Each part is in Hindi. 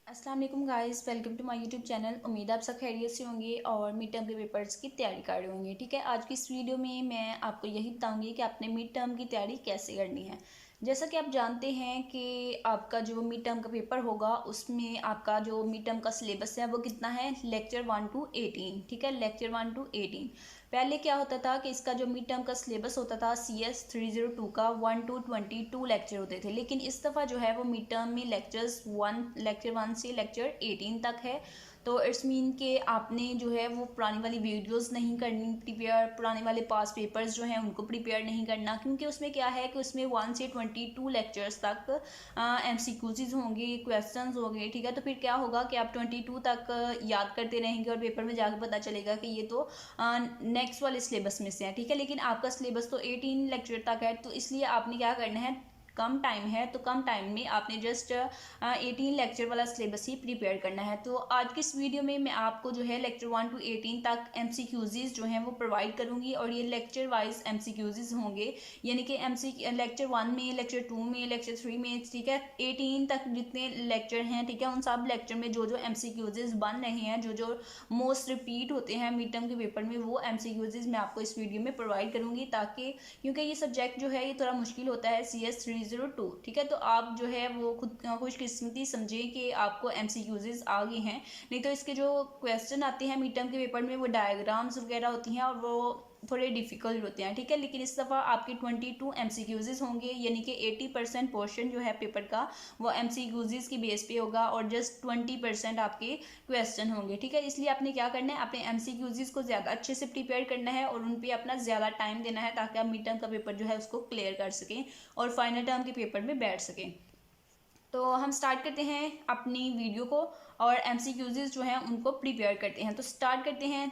अस्सलाम वालेकुम guys, welcome to my YouTube channel. उम्मीद है आप सब खैरियत से होंगे और मिड टर्म के पेपर्स की तैयारी कर रहे होंगे। ठीक है, आज की इस वीडियो में मैं आपको यही बताऊंगी कि आपने मिड टर्म की तैयारी कैसे करनी है। जैसा कि आप जानते हैं कि आपका जो मिड टर्म का पेपर होगा उसमें आपका जो मिड टर्म का सिलेबस है वो कितना है, लेक्चर 1 to 18। ठीक है, लेक्चर 1 to 18। पहले क्या होता था कि इसका जो मिड टर्म का सिलेबस होता था CS 302 का 1 to 22 लेक्चर होते थे, लेकिन इस दफ़ा जो है वो मिड टर्म में लेक्चर 1 से लेक्चर 18 तक है। तो इट्स मीन कि आपने जो है वो पुरानी वाली वीडियोस नहीं करनी प्रिपेयर, पुराने वाले पास पेपर्स जो हैं उनको प्रिपेयर नहीं करना, क्योंकि उसमें क्या है कि उसमें 1 से 22 लेक्चर्स तक MCQs होंगे, क्वेश्चंस होंगे। ठीक है, तो फिर क्या होगा कि आप 22 तक याद करते रहेंगे और पेपर में जाकर पता चलेगा कि ये तो नेक्स्ट वाले सिलेबस में से है। ठीक है, लेकिन आपका सिलेबस तो 18 लेक्चर तक है, तो इसलिए आपने क्या करना है, कम टाइम है तो कम टाइम में आपने जस्ट 18 लेक्चर वाला सिलेबस ही प्रिपेयर करना है। तो आज की इस वीडियो में मैं आपको जो है लेक्चर 1 to 18 तक MCQs जो हैं वो प्रोवाइड करूंगी, और ये लेक्चर वाइज MCQs होंगे, यानी कि लेक्चर 1 में, लेक्चर 2 में, लेक्चर 3 में, ठीक है, 18 तक जितने लेक्चर हैं, ठीक है, उन सब लेक्चर में जो जो MCQs बन रहे हैं, जो जो मोस्ट रिपीट होते हैं मिड टर्म के पेपर में, वो MCQs मैं आपको इस वीडियो में प्रोवाइड करूंगी, ताकि क्योंकि ये सब्जेक्ट जो है ये थोड़ा मुश्किल होता है CS 302। ठीक है, तो आप जो है वो खुद खुशकिस्मती समझें कि आपको MCQs आ गए हैं, नहीं तो इसके जो क्वेश्चन आते हैं मिड टर्म के पेपर में वो डायग्राम्स वगैरह होती हैं और वो थोड़े डिफिकल्ट होते हैं। ठीक है, लेकिन इस दफ़ा आपके 22 MCQs होंगे, यानी कि 80% पोर्शन जो है पेपर का वो MCQs की बेस पे होगा और जस्ट 20% आपके क्वेश्चन होंगे। ठीक है, इसलिए आपने क्या करना है, अपने MCQs को ज़्यादा अच्छे से प्रिपेयर करना है और उन पर अपना ज़्यादा टाइम देना है, ताकि आप मिड टर्म का पेपर जो है उसको क्लियर कर सकें और फाइनल टर्म के पेपर में बैठ सकें। तो हम स्टार्ट करते हैं अपनी वीडियो को और MCQs जो हैं उनको प्रिपेयर करते हैं। तो स्टार्ट करते हैं।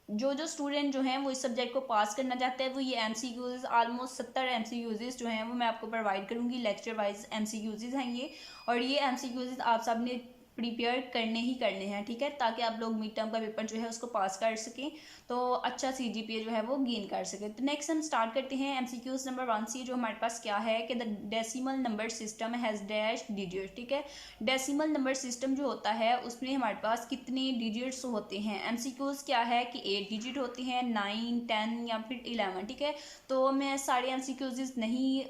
जो जो स्टूडेंट जो हैं वो इस सब्जेक्ट को पास करना चाहते हैं वो ये MCQs ऑलमोस्ट 70 MCQs जो हैं वो मैं आपको प्रोवाइड करूँगी। लेक्चर वाइज MCQs हैं ये, और ये MCQs आप सब ने प्रिपेयर करने ही करने हैं। ठीक है, ताकि आप लोग मिड टर्म का पेपर जो है उसको पास कर सकें, तो अच्छा CGPA जो है वो गेन कर सकें। तो नेक्स्ट हम स्टार्ट करते हैं MCQs नंबर 1 से, जो हमारे पास क्या है कि the decimal number system has dash digit. ठीक है, डेसिमल नंबर सिस्टम जो होता है उसमें हमारे पास कितने डिजिट्स होते हैं। MCQs क्या है कि 8 डिजिट होते हैं, 9, 10 या फिर 11। ठीक है, तो मैं सारे MCQs नहीं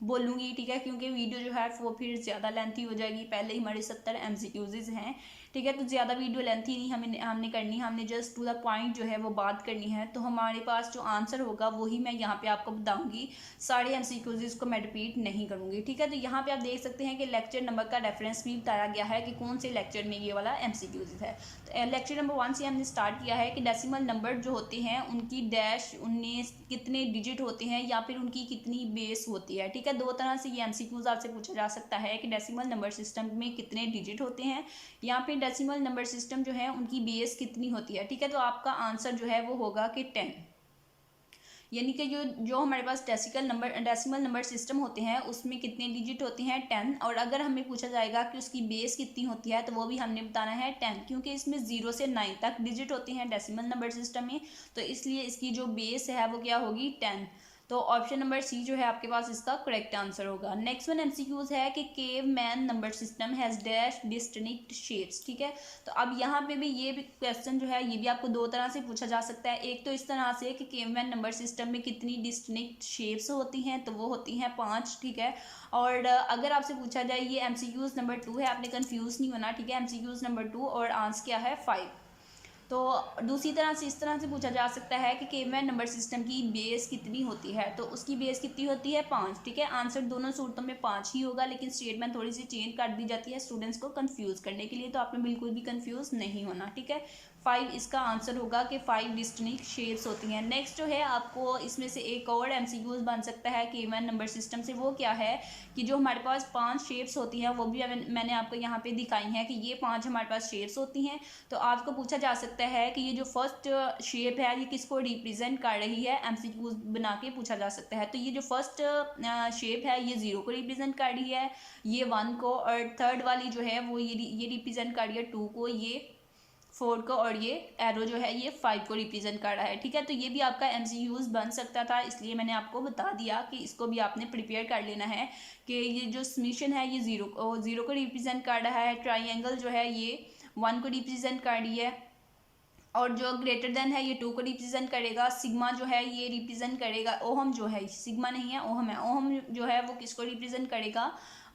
बोलूँगी, ठीक है, क्योंकि वीडियो जो है वो फिर ज़्यादा लेंथी हो जाएगी। पहले ही हमारे 70 MCQs हैं। ठीक है, तो ज़्यादा वीडियो लेंथी नहीं हमने करनी, हमने जस्ट टू द पॉइंट जो है वो बात करनी है। तो हमारे पास जो आंसर होगा वही मैं यहाँ पे आपको बताऊँगी, सारे MCQs को मैं रिपीट नहीं करूँगी। ठीक है, तो यहाँ पे आप देख सकते हैं कि लेक्चर नंबर का रेफरेंस भी बताया गया है कि कौन से लेक्चर में ये वाला MCQs है। तो लेक्चर नंबर 1 से हमने स्टार्ट किया है कि डेसिमल नंबर जो होते हैं उनकी डैश 19 कितने डिजिट होते हैं या फिर उनकी कितनी बेस होती है। ठीक है, दो तरह से ये MCQs आपसे पूछा जा सकता है कि डेसिमल नंबर सिस्टम में कितने डिजिट होते हैं या फिर डेसिमल नंबर सिस्टम जो है उनकी बेस कितनी होती है। ठीक है, तो आपका आंसर जो है वो होगा कि 10, यानी कि जो जो हमारे पास डेसिमल नंबर सिस्टम होते हैं उसमें कितने डिजिट होते हैं, 10। और अगर हमें पूछा जाएगा कि उसकी बेस कितनी होती है तो वो भी हमने बताना है 10, क्योंकि इसमें 0 से 9 तक डिजिट होते हैं डेसिमल नंबर सिस्टम में, तो इसलिए इसकी जो बेस है वो क्या होगी, 10। तो ऑप्शन नंबर सी जो है आपके पास इसका करेक्ट आंसर होगा। नेक्स्ट वन MCQs है कि caveman number system has dash distinct shapes. ठीक है, तो अब यहाँ पे भी ये भी क्वेश्चन जो है ये भी आपको दो तरह से पूछा जा सकता है। एक तो इस तरह से कि केवमैन नंबर सिस्टम में कितनी डिस्टिंक्ट शेप्स होती हैं, तो वो होती हैं 5। ठीक है, और अगर आपसे पूछा जाए, ये MCQs नंबर 2 है, आपने कंफ्यूज नहीं होना। ठीक है, MCQs नंबर 2 और आंसर क्या है 5। तो दूसरी तरह से इस तरह से पूछा जा सकता है कि केवमैन नंबर सिस्टम की बेस कितनी होती है, तो उसकी बेस कितनी होती है 5। ठीक है, आंसर दोनों सूरतों में 5 ही होगा, लेकिन स्टेटमेंट थोड़ी सी चेंज कर दी जाती है स्टूडेंट्स को कंफ्यूज करने के लिए, तो आपने बिल्कुल भी कंफ्यूज नहीं होना। ठीक है, 5 इसका आंसर होगा कि 5 डिस्टिंक्ट शेप्स होती हैं। नेक्स्ट जो है आपको इसमें से एक और MCQs बन सकता है केवमैन नंबर सिस्टम से, वो क्या है कि जो हमारे पास 5 शेप्स होती हैं वो भी मैंने आपको यहाँ पे दिखाई हैं कि ये 5 हमारे पास शेप्स होती हैं। तो आपको पूछा जा सकता है कि ये जो फर्स्ट शेप है ये किसको रिप्रेजेंट कर रही है, MCQs बना के पूछा जा सकता है। तो ये जो फर्स्ट शेप है ये 0 को रिप्रेजेंट कर रही है, ये 1 को, और थर्ड वाली जो है वो ये रिप्रेजेंट कर रही है 2 को, ये 4 को, और ये एरो जो है ये 5 को रिप्रेजेंट कर रहा है, ठीक है। तो ये भी आपका MCQs बन सकता था, इसलिए मैंने आपको बता दिया कि इसको भी आपने प्रिपेयर कर लेना है कि ये जो समीशन है ये ज़ीरो को रिप्रेजेंट कर रहा है, ट्राइंगल जो है ये 1 को रिप्रेजेंट कर रही है, और जो ग्रेटर देन है ये 2 को रिप्रेजेंट करेगा, सिग्मा जो है ये रिप्रेजेंट करेगा, ओहम जो है, सिग्मा नहीं है ओहम है, ओहम जो है वो किसको रिप्रेजेंट करेगा,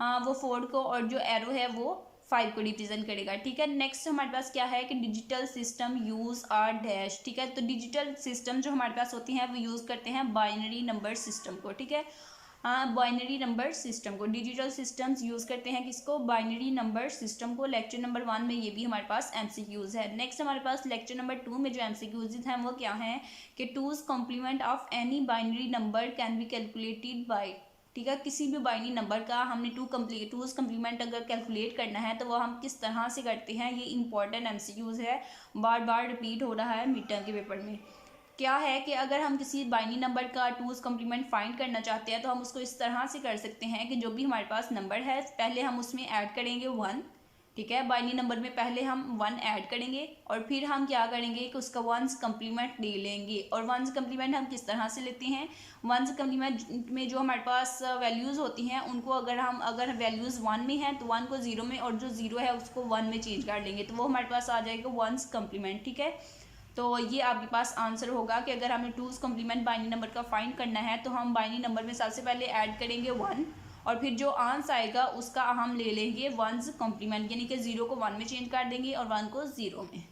वो 4 को, और जो एरो है वो 5 को रिप्रेजेंट करेगा, ठीक है। नेक्स्ट हमारे पास क्या है कि digital system use are dash, ठीक है। तो डिजिटल सिस्टम जो हमारे पास होती हैं वो यूज़ करते हैं बाइनरी नंबर सिस्टम को, ठीक है। बाइनरी नंबर सिस्टम को, डिजिटल सिस्टम्स यूज़ करते हैं किसको, बाइनरी नंबर सिस्टम को। लेक्चर नंबर 1 में ये भी हमारे पास MCQs है। नेक्स्ट हमारे पास लेक्चर नंबर 2 में जो MCQs हैं वो क्या हैं कि 2's complement of any binary number can be calculated by, ठीक है। किसी भी बाइनरी नंबर का हमने 2's कम्प्लीमेंट अगर कैलकुलेट करना है तो वो हम किस तरह से करते हैं, ये इंपॉर्टेंट MCQs है, बार बार रिपीट हो रहा है मिड टर्म के पेपर में। क्या है कि अगर हम किसी बाइनरी नंबर का 2's कॉम्प्लीमेंट फाइंड करना चाहते हैं तो हम उसको इस तरह से कर सकते हैं कि जो भी हमारे पास नंबर है पहले हम उसमें ऐड करेंगे 1, ठीक है। बाइनरी नंबर में पहले हम 1 ऐड करेंगे और फिर हम क्या करेंगे कि उसका 1's कम्प्लीमेंट ले लेंगे। और 1's कम्प्लीमेंट हम किस तरह से लेते हैं, 1's कम्प्लीमेंट में जो हमारे पास वैल्यूज़ होती हैं उनको अगर वैल्यूज़ 1 में हैं तो 1 को 0 में, और जो 0 है उसको 1 में चेंज कर लेंगे, तो वो हमारे पास आ जाएगा 1's कम्प्लीमेंट, ठीक है। तो ये आपके पास आंसर होगा कि अगर हमें 2's कॉम्प्लीमेंट बाइनरी नंबर का फाइंड करना है तो हम बाइनरी नंबर में सबसे पहले ऐड करेंगे 1, और फिर जो आंसर आएगा उसका हम ले लेंगे 1's कॉम्प्लीमेंट, यानी कि 0 को 1 में चेंज कर देंगे और 1 को 0 में।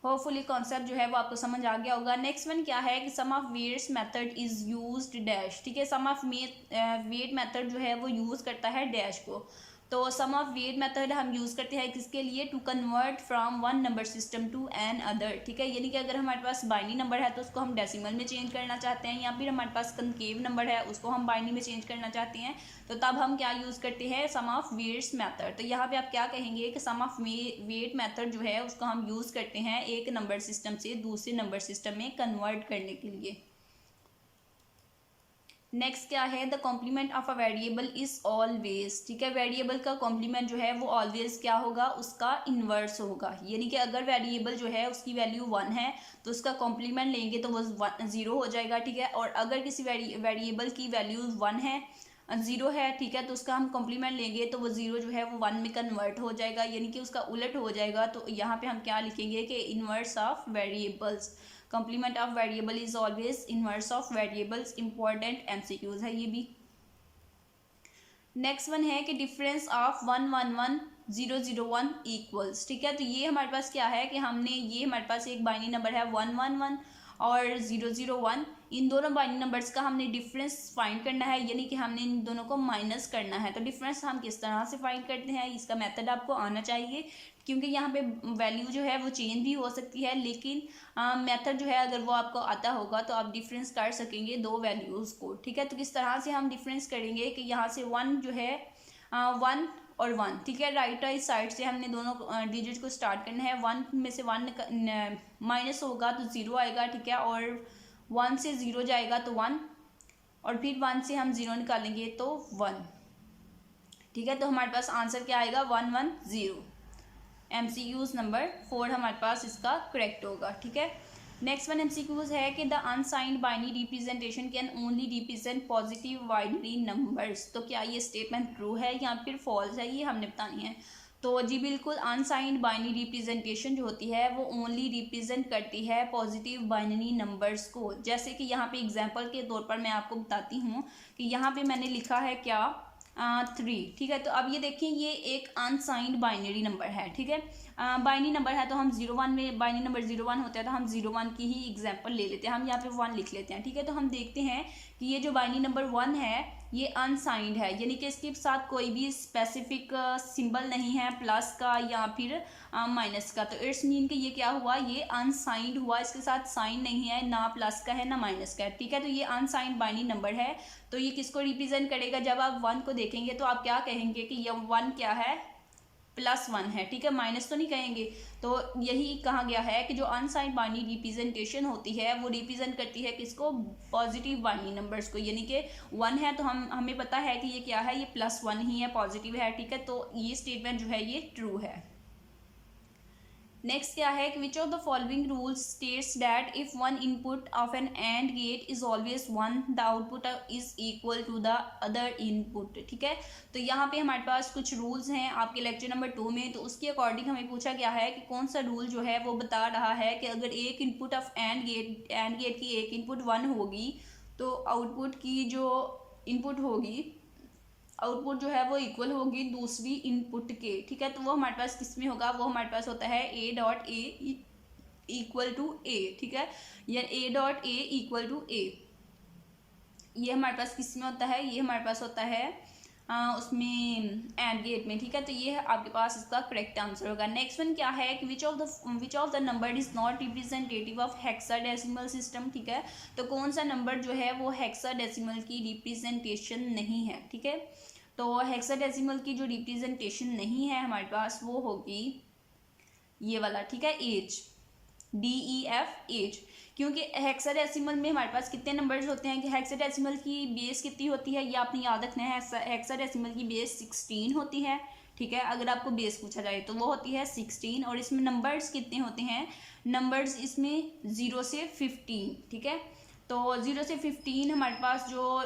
होपफुली कॉन्सेप्ट जो है वो आपको समझ आ गया होगा। नेक्स्ट वन क्या है कि sum of weights method is used dash, ठीक है। सम ऑफ वेट मेथड जो है वो यूज़ करता है डैश को। तो सम ऑफ वेट मेथड हम यूज़ करते हैं किसके लिए, to convert from one number system to another, ठीक है। यानी कि अगर हमारे पास बाइनरी नंबर है तो उसको हम डेसिमल में चेंज करना चाहते हैं, या फिर हमारे पास कनकेव नंबर है उसको हम बाइनरी में चेंज करना चाहते हैं, तो तब हम क्या यूज़ करते हैं, सम ऑफ वेट्स मेथड। तो यहाँ पे आप क्या कहेंगे कि सम ऑफ वेट मेथड जो है उसको हम यूज़ करते हैं एक नंबर सिस्टम से दूसरे नंबर सिस्टम में कन्वर्ट करने के लिए। नेक्स्ट क्या है, the complement of a variable is always, ठीक है। वेरिएबल का कॉम्प्लीमेंट जो है वो ऑलवेज क्या होगा, उसका इन्वर्स होगा। यानी कि अगर वेरिएबल जो है उसकी वैल्यू 1 है तो उसका कॉम्प्लीमेंट लेंगे तो वो 0 हो जाएगा, ठीक है। और अगर किसी वेरिएबल की वैल्यू 1 है 0 है, ठीक है, तो उसका हम कॉम्प्लीमेंट लेंगे तो वो 0 जो है वो 1 में कन्वर्ट हो जाएगा, यानी कि उसका उलट हो जाएगा। तो यहाँ पे हम क्या लिखेंगे कि inverse of variables, complement of variable is always inverse of variables. Important MCQs है ये भी। नेक्स्ट वन है कि डिफरेंस ऑफ 1 1 1 0 0 1 इक्वल्स, ठीक है। तो ये हमारे पास क्या है कि हमने ये हमारे पास एक बाइनरी नंबर है 1 1 1 और 0 0 1, इन दोनों बाइनरी नंबर्स का हमने डिफरेंस फाइंड करना है, यानी कि हमने इन दोनों को माइनस करना है। तो डिफरेंस हम किस तरह से फाइंड करते हैं, इसका मेथड आपको आना चाहिए, क्योंकि यहाँ पे वैल्यू जो है वो चेंज भी हो सकती है, लेकिन मेथड जो है अगर वो आपको आता होगा तो आप डिफरेंस कर सकेंगे दो वैल्यूज़ को, ठीक है। तो किस तरह से हम डिफरेंस करेंगे कि यहाँ से 1 जो है 1 और 1, ठीक है, राइट साइड से हमने दोनों डिजिट को स्टार्ट करना है। 1 में से 1 माइनस होगा तो 0 आएगा, ठीक है, और 1 से 0 जाएगा तो 1, और फिर 1 से हम 0 निकालेंगे तो 1, ठीक है। तो हमारे पास आंसर क्या आएगा 1 1 0। MCQs नंबर 4 हमारे पास इसका करेक्ट होगा, ठीक है। नेक्स्ट वन MCQs है कि the unsigned binary representation can only represent positive binary numbers. तो क्या ये स्टेटमेंट ट्रू है या फिर फॉल्स है, ये हमने बतानी है। तो जी बिल्कुल, अनसाइंड बाइनरी रिप्रेजेंटेशन जो होती है वो ओनली रिप्रेजेंट करती है पॉजिटिव बाइनरी नंबर्स को। जैसे कि यहाँ पे एग्जांपल के तौर पर मैं आपको बताती हूँ कि यहाँ पे मैंने लिखा है क्या 3, ठीक है। तो अब ये देखिए ये एक अनसाइंड बाइनरी नंबर है, ठीक है। बाइनरी नंबर है तो हम 0 1 में बाइनरी नंबर 0 1 होता है तो हम 0 1 की ही एग्जांपल ले लेते हैं, हम यहाँ पे 1 लिख लेते हैं, ठीक है। तो हम देखते हैं कि ये जो बाइनरी नंबर 1 है ये अनसाइंड है, यानी कि इसके साथ कोई भी स्पेसिफिक सिंबल नहीं है प्लस का या फिर माइनस का। तो इट्स मीन कि ये क्या हुआ, ये अनसाइंड हुआ, इसके साथ साइन नहीं है, ना प्लस का है ना माइनस का है, ठीक है। तो ये अनसाइंड बाइनरी नंबर है, तो ये किसको रिप्रेजेंट करेगा, जब आप 1 को देखेंगे तो आप क्या कहेंगे कि ये 1 क्या है, +1 है, ठीक है, माइनस तो नहीं कहेंगे। तो यही कहा गया है कि जो अनसाइंड बाइनरी रिप्रेजेंटेशन होती है वो रिप्रेजेंट करती है किसको, पॉजिटिव बाइनरी नंबर्स को। यानी कि 1 है तो हमें पता है कि ये क्या है, ये +1 ही है, पॉजिटिव है, ठीक है। तो ये स्टेटमेंट जो है ये ट्रू है। नेक्स्ट क्या है कि which of the following rules states that if one input of an and gate is always one the output is equal to the other input. ठीक है, तो यहाँ पे हमारे पास कुछ रूल्स हैं आपके लेक्चर नंबर 2 में, तो उसके अकॉर्डिंग हमें पूछा गया है कि कौन सा रूल जो है वो बता रहा है कि अगर एक इनपुट ऑफ एंड गेट की एक इनपुट 1 होगी तो आउटपुट की जो इनपुट होगी आउटपुट जो है वो इक्वल होगी दूसरी इनपुट के। ठीक है, तो वो हमारे पास किस में होगा, वो हमारे पास होता है A dot A equal to A. ठीक है, या A dot A equal to A, ये हमारे पास किस में होता है, ये हमारे पास होता है उसमें एंड गेट में। ठीक है, तो ये आपके पास इसका करेक्ट आंसर होगा। नेक्स्ट वन क्या है कि which of the number is not representative of hexadecimal system. ठीक है, तो कौन सा नंबर जो है वो हेक्साडेसिमल की रिप्रेजेंटेशन नहीं है। ठीक है, तो हेक्साडेसिमल की जो रिप्रेजेंटेशन नहीं है हमारे पास वो होगी ये वाला। ठीक है, एज, DEF एज, क्योंकि हेक्साडेसिमल में हमारे पास कितने नंबर्स होते हैं कि हेक्साडेसिमल की बेस कितनी होती है, ये आपने याद रखना है। हेक्साडेसिमल की बेस 16 होती है। ठीक है, अगर आपको बेस पूछा जाए तो वो होती है 16, और इसमें नंबर्स कितने होते हैं, नंबर्स इसमें 0 से 15। ठीक है, तो 0 से 15 हमारे पास जो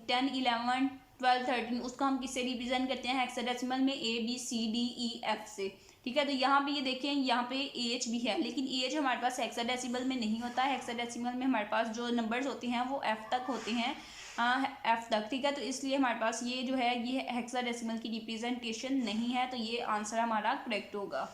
10, 11, 12, 13 उसको हम किससे रिप्रेजेंट करते हैं, हेक्साडेसिमल में ABCDEF से। ठीक है, तो यहाँ पे ये देखें, यहाँ पे एज भी है, लेकिन एज हमारे पास हेक्साडेसिमल में नहीं होता है। हेक्साडेसिमल में हमारे पास जो नंबर्स होते हैं वो F तक होते हैं, F तक। ठीक है, तो इसलिए हमारे पास ये जो है ये हेक्साडेसिमल की रिप्रेजेंटेशन नहीं है, तो ये आंसर हमारा करेक्ट होगा।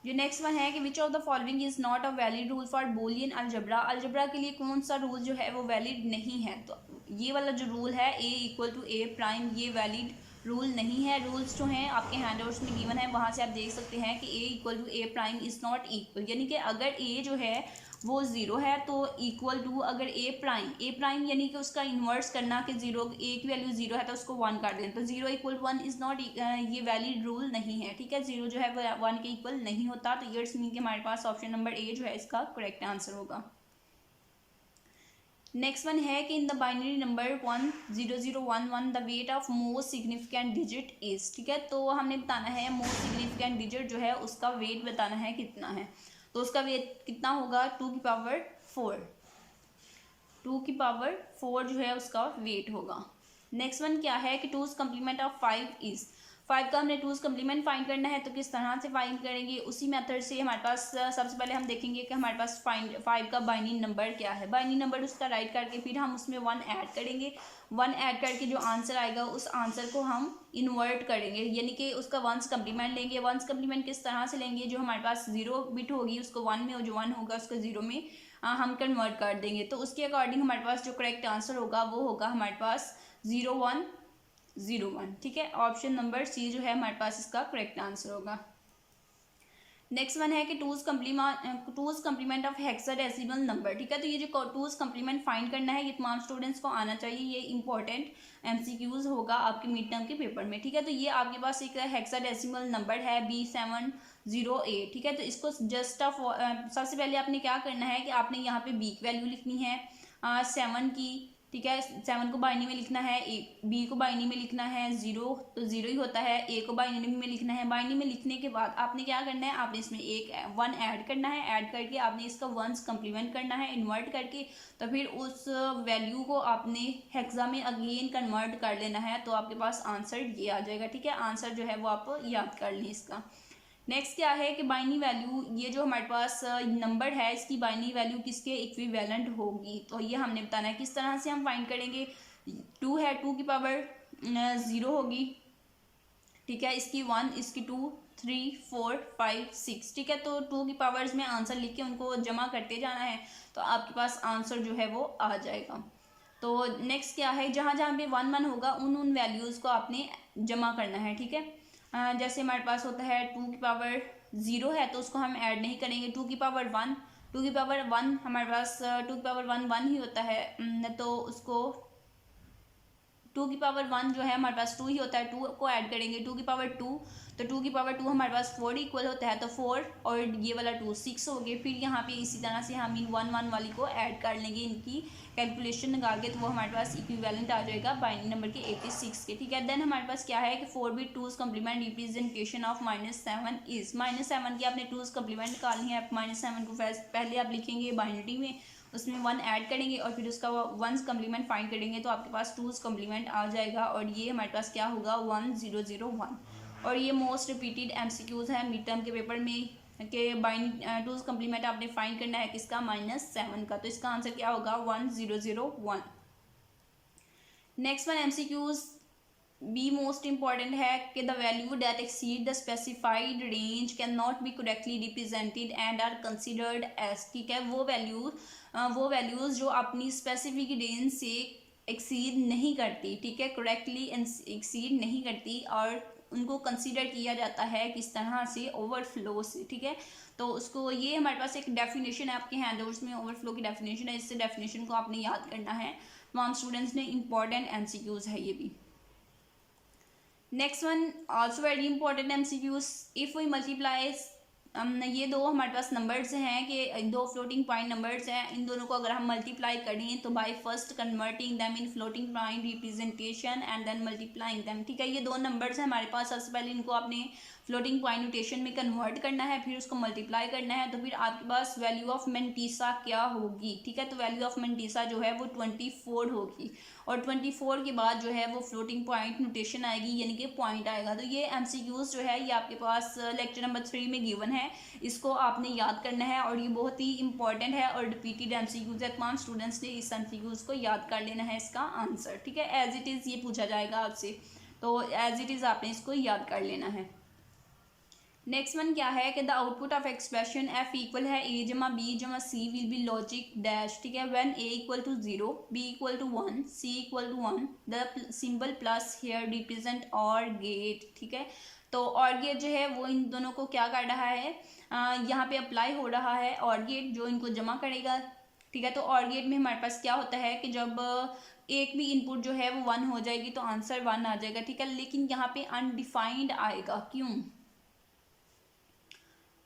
जो नेक्स्ट वन है कि which of the following is not a valid rule for Boolean algebra. Algebra के लिए कौन सा रूल जो है वो वैलिड नहीं है, तो ये वाला जो रूल है A equal to A prime, ये वैलिड रूल नहीं है। रूल्स जो हैं आपके हैंडआउट्स में गिवन है, वहाँ से आप देख सकते हैं कि A equal to A prime is not equal, यानी कि अगर A जो है वो 0 है तो इक्वल टू अगर A प्राइम यानी कि उसका इन्वर्स करना कि 0, A की वैल्यू 0 है तो उसको 1 कर दें, तो 0 इक्वल 1 इज़ नॉट, ये वैलिड रूल नहीं है। ठीक है, 0 जो है वो 1 के इक्वल नहीं होता, तो ये मीन कि हमारे पास ऑप्शन नंबर A जो है इसका करेक्ट आंसर होगा। नेक्स्ट वन है कि in the binary number 10011 the weight of most significant digit is. ठीक है, तो हमने बताना है मोस्ट सिग्निफिकेंट डिजिट जो है उसका वेट बताना है कितना है, तो उसका वेट कितना होगा 2 की पावर 4, 2 की पावर 4 जो है उसका वेट होगा। नेक्स्ट वन क्या है कि 2's कम्प्लीमेंट ऑफ 5 इज। 5 का हमने 2's कम्प्लीमेंट फाइंड करना है, तो किस तरह से फाइंड करेंगे, उसी मेथड से हमारे पास सबसे पहले हम देखेंगे कि हमारे पास 5 का बाइनरी नंबर क्या है। बाइनरी नंबर उसका राइट करके फिर हम उसमें 1 ऐड करेंगे। 1 ऐड करके जो आंसर आएगा उस आंसर को हम इन्वर्ट करेंगे, यानी कि उसका 1's कम्प्लीमेंट लेंगे। 1's कम्प्लीमेंट किस तरह से लेंगे, जो हमारे पास 0 बिट होगी उसको 1 में, और जो 1 होगा उसको 0 में हम कन्वर्ट कर देंगे। तो उसके अकॉर्डिंग हमारे पास जो करेक्ट आंसर होगा वो होगा हमारे पास 0101। ठीक है, ऑप्शन नंबर सी जो है हमारे पास इसका करेक्ट आंसर होगा। नेक्स्ट वन है कि 2's complement of hexadecimal number. ठीक है, तो ये जो 2's कम्प्लीमेंट फाइंड करना है ये तमाम स्टूडेंट्स को आना चाहिए, ये इंपॉर्टेंट MCQs होगा आपके मिड टर्म के पेपर में। ठीक है, तो ये आपके पास एक हेक्साडेसिमल नंबर है B708। ठीक है, तो इसको जस्ट ऑफ सबसे पहले आपने क्या करना है कि आपने यहाँ पे B की वैल्यू लिखनी है 7 की। ठीक है, 7 को बाइनरी में लिखना है, B को बाइनरी में लिखना है 0, तो 0 ही होता है। A को बाइनरी में लिखना है। बाइनरी में लिखने के बाद आपने क्या करना है, आपने इसमें 1 ऐड करना है। ऐड करके आपने इसका 1's कम्प्लीमेंट करना है इन्वर्ट करके, तो फिर उस वैल्यू को आपने हेक्सा में अगेन कन्वर्ट कर लेना है, तो आपके पास आंसर ये आ जाएगा। ठीक है, आंसर जो है वो आप याद कर लें इसका। नेक्स्ट क्या है कि बाइनरी वैल्यू, ये जो हमारे पास नंबर है इसकी बाइनरी वैल्यू किसके इक्विवेलेंट होगी, तो ये हमने बताना है। किस तरह से हम फाइंड करेंगे, 2 है, 2 की पावर 0 होगी। ठीक है, इसकी 1, इसकी 2, 3, 4, 5, 6। ठीक है, तो 2 की पावर्स में आंसर लिख के उनको जमा करते जाना है, तो आपके पास आंसर जो है वो आ जाएगा। तो नेक्स्ट क्या है, जहाँ जहाँ पे 1 1 होगा उन वैल्यूज़ को आपने जमा करना है। ठीक है, जैसे हमारे पास होता है 2 की पावर 0 है तो उसको हम ऐड नहीं करेंगे। 2 की पावर 1, 2 की पावर 1 हमारे पास 2 की पावर 1 1 ही होता है, तो उसको 2 की पावर 1 जो है हमारे पास 2 ही होता है, 2 को ऐड करेंगे 2 की पावर 2, तो 2 की पावर 2 हमारे पास 4 इक्वल होता है, तो 4 और ये वाला 2 6 हो गए। फिर यहाँ पे इसी तरह से हम इन 1 1 वाली को ऐड कर लेंगे, इनकी कैलकुलेशन निकाल के, तो वो हमारे पास इक्विवेलेंट आ जाएगा बाइनरी नंबर के 86 के, ठीक है। देन हमारे पास क्या है कि 4 bit twos complement representation of -7 is, -7 की आपने टूज कम्प्लीमेंट निकालनी है। -7 को पहले आप लिखेंगे बाइनरी में, उसमें 1 ऐड करेंगे और फिर उसका 1 कम्प्लीमेंट फाइंड करेंगे, तो आपके पास 2 कम्प्लीमेंट आ जाएगा और ये हमारे पास क्या होगा 1001। और ये मोस्ट रिपीटेड एमसीक्यूज है मिड टर्म के पेपर में कि टूज कम्प्लीमेंट आपने फाइंड करना है किसका, -7 का, तो इसका आंसर क्या होगा 1001। Next one MCQs be most important है कि the value that exceed the specified range can not be correctly represented and are considered as, ठीक है। वो वैल्यूज जो अपनी स्पेसिफिक रेंज से एक्सीड नहीं करती, ठीक है, करेक्टली एक्सीड नहीं करती, और उनको कंसीडर किया जाता है किस तरह से, ओवरफ्लो से, ठीक है। तो उसको, ये हमारे पास एक डेफिनेशन है आपके हैंडआउट्स में, ओवरफ्लो की डेफिनेशन है, इससे डेफिनेशन को आपने याद करना है तमाम स्टूडेंट्स ने, इंपॉर्टेंट एमसीक्यूज है ये भी। Next one also very important MCQs, if we multiply, ये दो हमारे पास नंबर्स हैं कि दो फ्लोटिंग पॉइंट नंबर्स हैं, इन दोनों को अगर हम मल्टीप्लाई करें तो by first converting them in floating point representation and then multiplying them, ठीक है। ये दो नंबर्स हैं हमारे पास, सबसे पहले इनको आपने फ्लोटिंग पॉइंट नोटेशन में कन्वर्ट करना है, फिर उसको मल्टीप्लाई करना है, तो फिर आपके पास वैल्यू ऑफ मेंटीसा क्या होगी, ठीक है। तो वैल्यू ऑफ मेंटीसा जो है वो 24 होगी, और 24 के बाद जो है वो फ्लोटिंग पॉइंट नोटेशन आएगी, यानी कि पॉइंट आएगा। तो ये एमसीक्यूज जो है ये आपके पास लेक्चर नंबर 3 में गिवन है, इसको आपने याद करना है, और ये बहुत ही इंपॉर्टेंट है और रिपीटेड एमसीक्यूज है, तमाम स्टूडेंट्स ने इस एमसीक्यूज को याद कर लेना है इसका आंसर, ठीक है। एज इट इज़ ये पूछा जाएगा आपसे, तो एज इट इज़ आपने इसको याद कर लेना है। नेक्स्ट वन क्या है कि the output of expression F equal है ए जमा बी जमा C will be logic dash, ठीक है। When A equal to 0, B equal to 1, C equal to 1, the symbol plus here represent or gate, ठीक है। तो और गेट जो है वो इन दोनों को क्या कर रहा है, यहाँ पे अप्लाई हो रहा है और गेट जो इनको जमा करेगा, ठीक है। तो और गेट में हमारे पास क्या होता है कि जब एक भी इनपुट जो है वो 1 हो जाएगी तो आंसर 1 आ जाएगा, ठीक है। लेकिन यहाँ पे अनडिफाइंड आएगा, क्यों,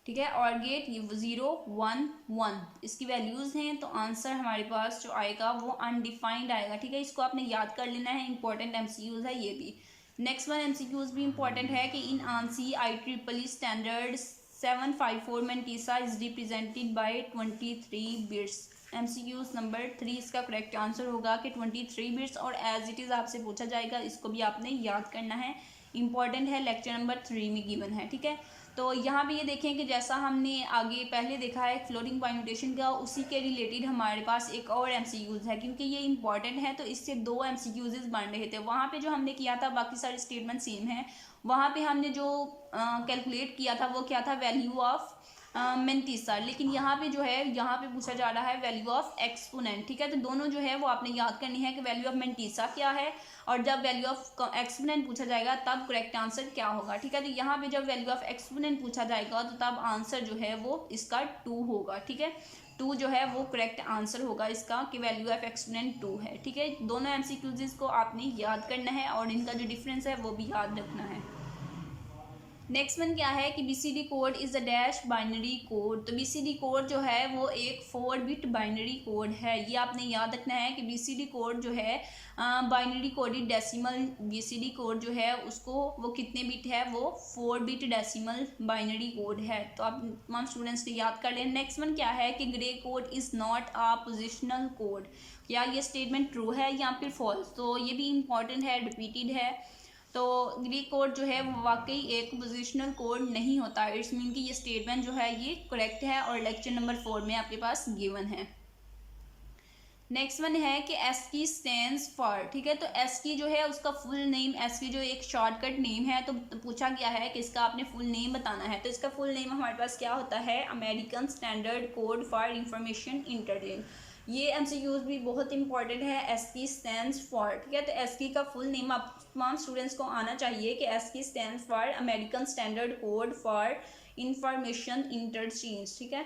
ठीक है। और गेट 0 1 1 इसकी वैल्यूज हैं, तो आंसर हमारे पास जो आएगा वो अनडिफाइंड आएगा, ठीक है। इसको आपने याद कर लेना है, इंपॉर्टेंट एमसीक्यूज है ये भी। नेक्स्ट वन एमसीक्यूज भी इंपॉर्टेंट है कि in ANSI IEEE standard 754 mantissa is represented by 23 bits. MCQs number 3 इसका करेक्ट आंसर होगा कि 23 बिट्स, और एज इट इज़ आपसे पूछा जाएगा, इसको भी आपने याद करना है, इंपॉर्टेंट है, लेक्चर नंबर 3 में गिवन है, ठीक है। तो यहाँ पे ये देखें कि जैसा हमने आगे पहले देखा है फ्लोटिंग पॉइंट नोटेशन का, उसी के रिलेटेड हमारे पास एक और एमसीक्यूज है, क्योंकि ये इंपॉर्टेंट है तो इससे 2 एमसीक्यूज बन रहे थे। वहाँ पे जो हमने किया था बाकी सारे स्टेटमेंट सेम है, वहाँ पे हमने जो कैलकुलेट किया था वो क्या था, वैल्यू ऑफ मेंटीसा, लेकिन यहाँ पे जो है यहाँ पे पूछा जा रहा है वैल्यू ऑफ एक्सपोनेंट, ठीक है। तो दोनों जो है वो आपने याद करनी है कि वैल्यू ऑफ मेंटीसा क्या है, और जब वैल्यू ऑफ एक्सपोनेंट पूछा जाएगा तब करेक्ट आंसर क्या होगा, ठीक है। तो यहाँ पे जब वैल्यू ऑफ एक्सपोनेंट पूछा जाएगा तो तब आंसर जो है वो इसका 2 होगा, ठीक है। 2 जो है वो करेक्ट आंसर होगा इसका, कि वैल्यू ऑफ एक्सपोनेंट 2 है, ठीक है। दोनों एमसीक्यूज को आपने याद करना है और इनका जो डिफरेंस है वो भी याद रखना है। नेक्स्ट वन क्या है कि BCD code is a dash binary code. तो BCD कोड जो है वो एक 4 बिट बाइनरी कोड है, ये आपने याद रखना है कि BCD कोड जो है binary coded decimal BCD code जो है उसको वो कितने बिट है, वो 4 बिट डेसिमल बाइनरी कोड है, तो आप तमाम स्टूडेंट्स ने याद कर लें। नेक्स्ट वन क्या है कि grey code is not a positional code, क्या ये स्टेटमेंट ट्रू है या फिर फॉल्स, तो ये भी इंपॉर्टेंट है, रिपीटेड है। तो ग्रीक कोड जो है वो वाकई एक पोजिशनल कोड नहीं होता, इट्स मीन कि ये स्टेटमेंट जो है ये करेक्ट है और लेक्चर नंबर 4 में आपके पास गिवन है। नेक्स्ट वन है कि ASCII स्टैंड्स फॉर, ठीक है। तो ASCII जो है उसका फुल नेम, ASCII जो एक शॉर्टकट नेम है, तो पूछा गया है कि इसका आपने फुल नेम बताना है, तो इसका फुल नेम हमारे पास क्या होता है, American standard code for information entertain. ये एमसीक्यूज भी बहुत इंपॉर्टेंट है, ASCII स्टैंड्स फॉर, ठीक है। तो ASCII का फुल नेम आप तमाम स्टूडेंट्स को आना चाहिए कि ASCII stands for American standard code for information interchange, ठीक है।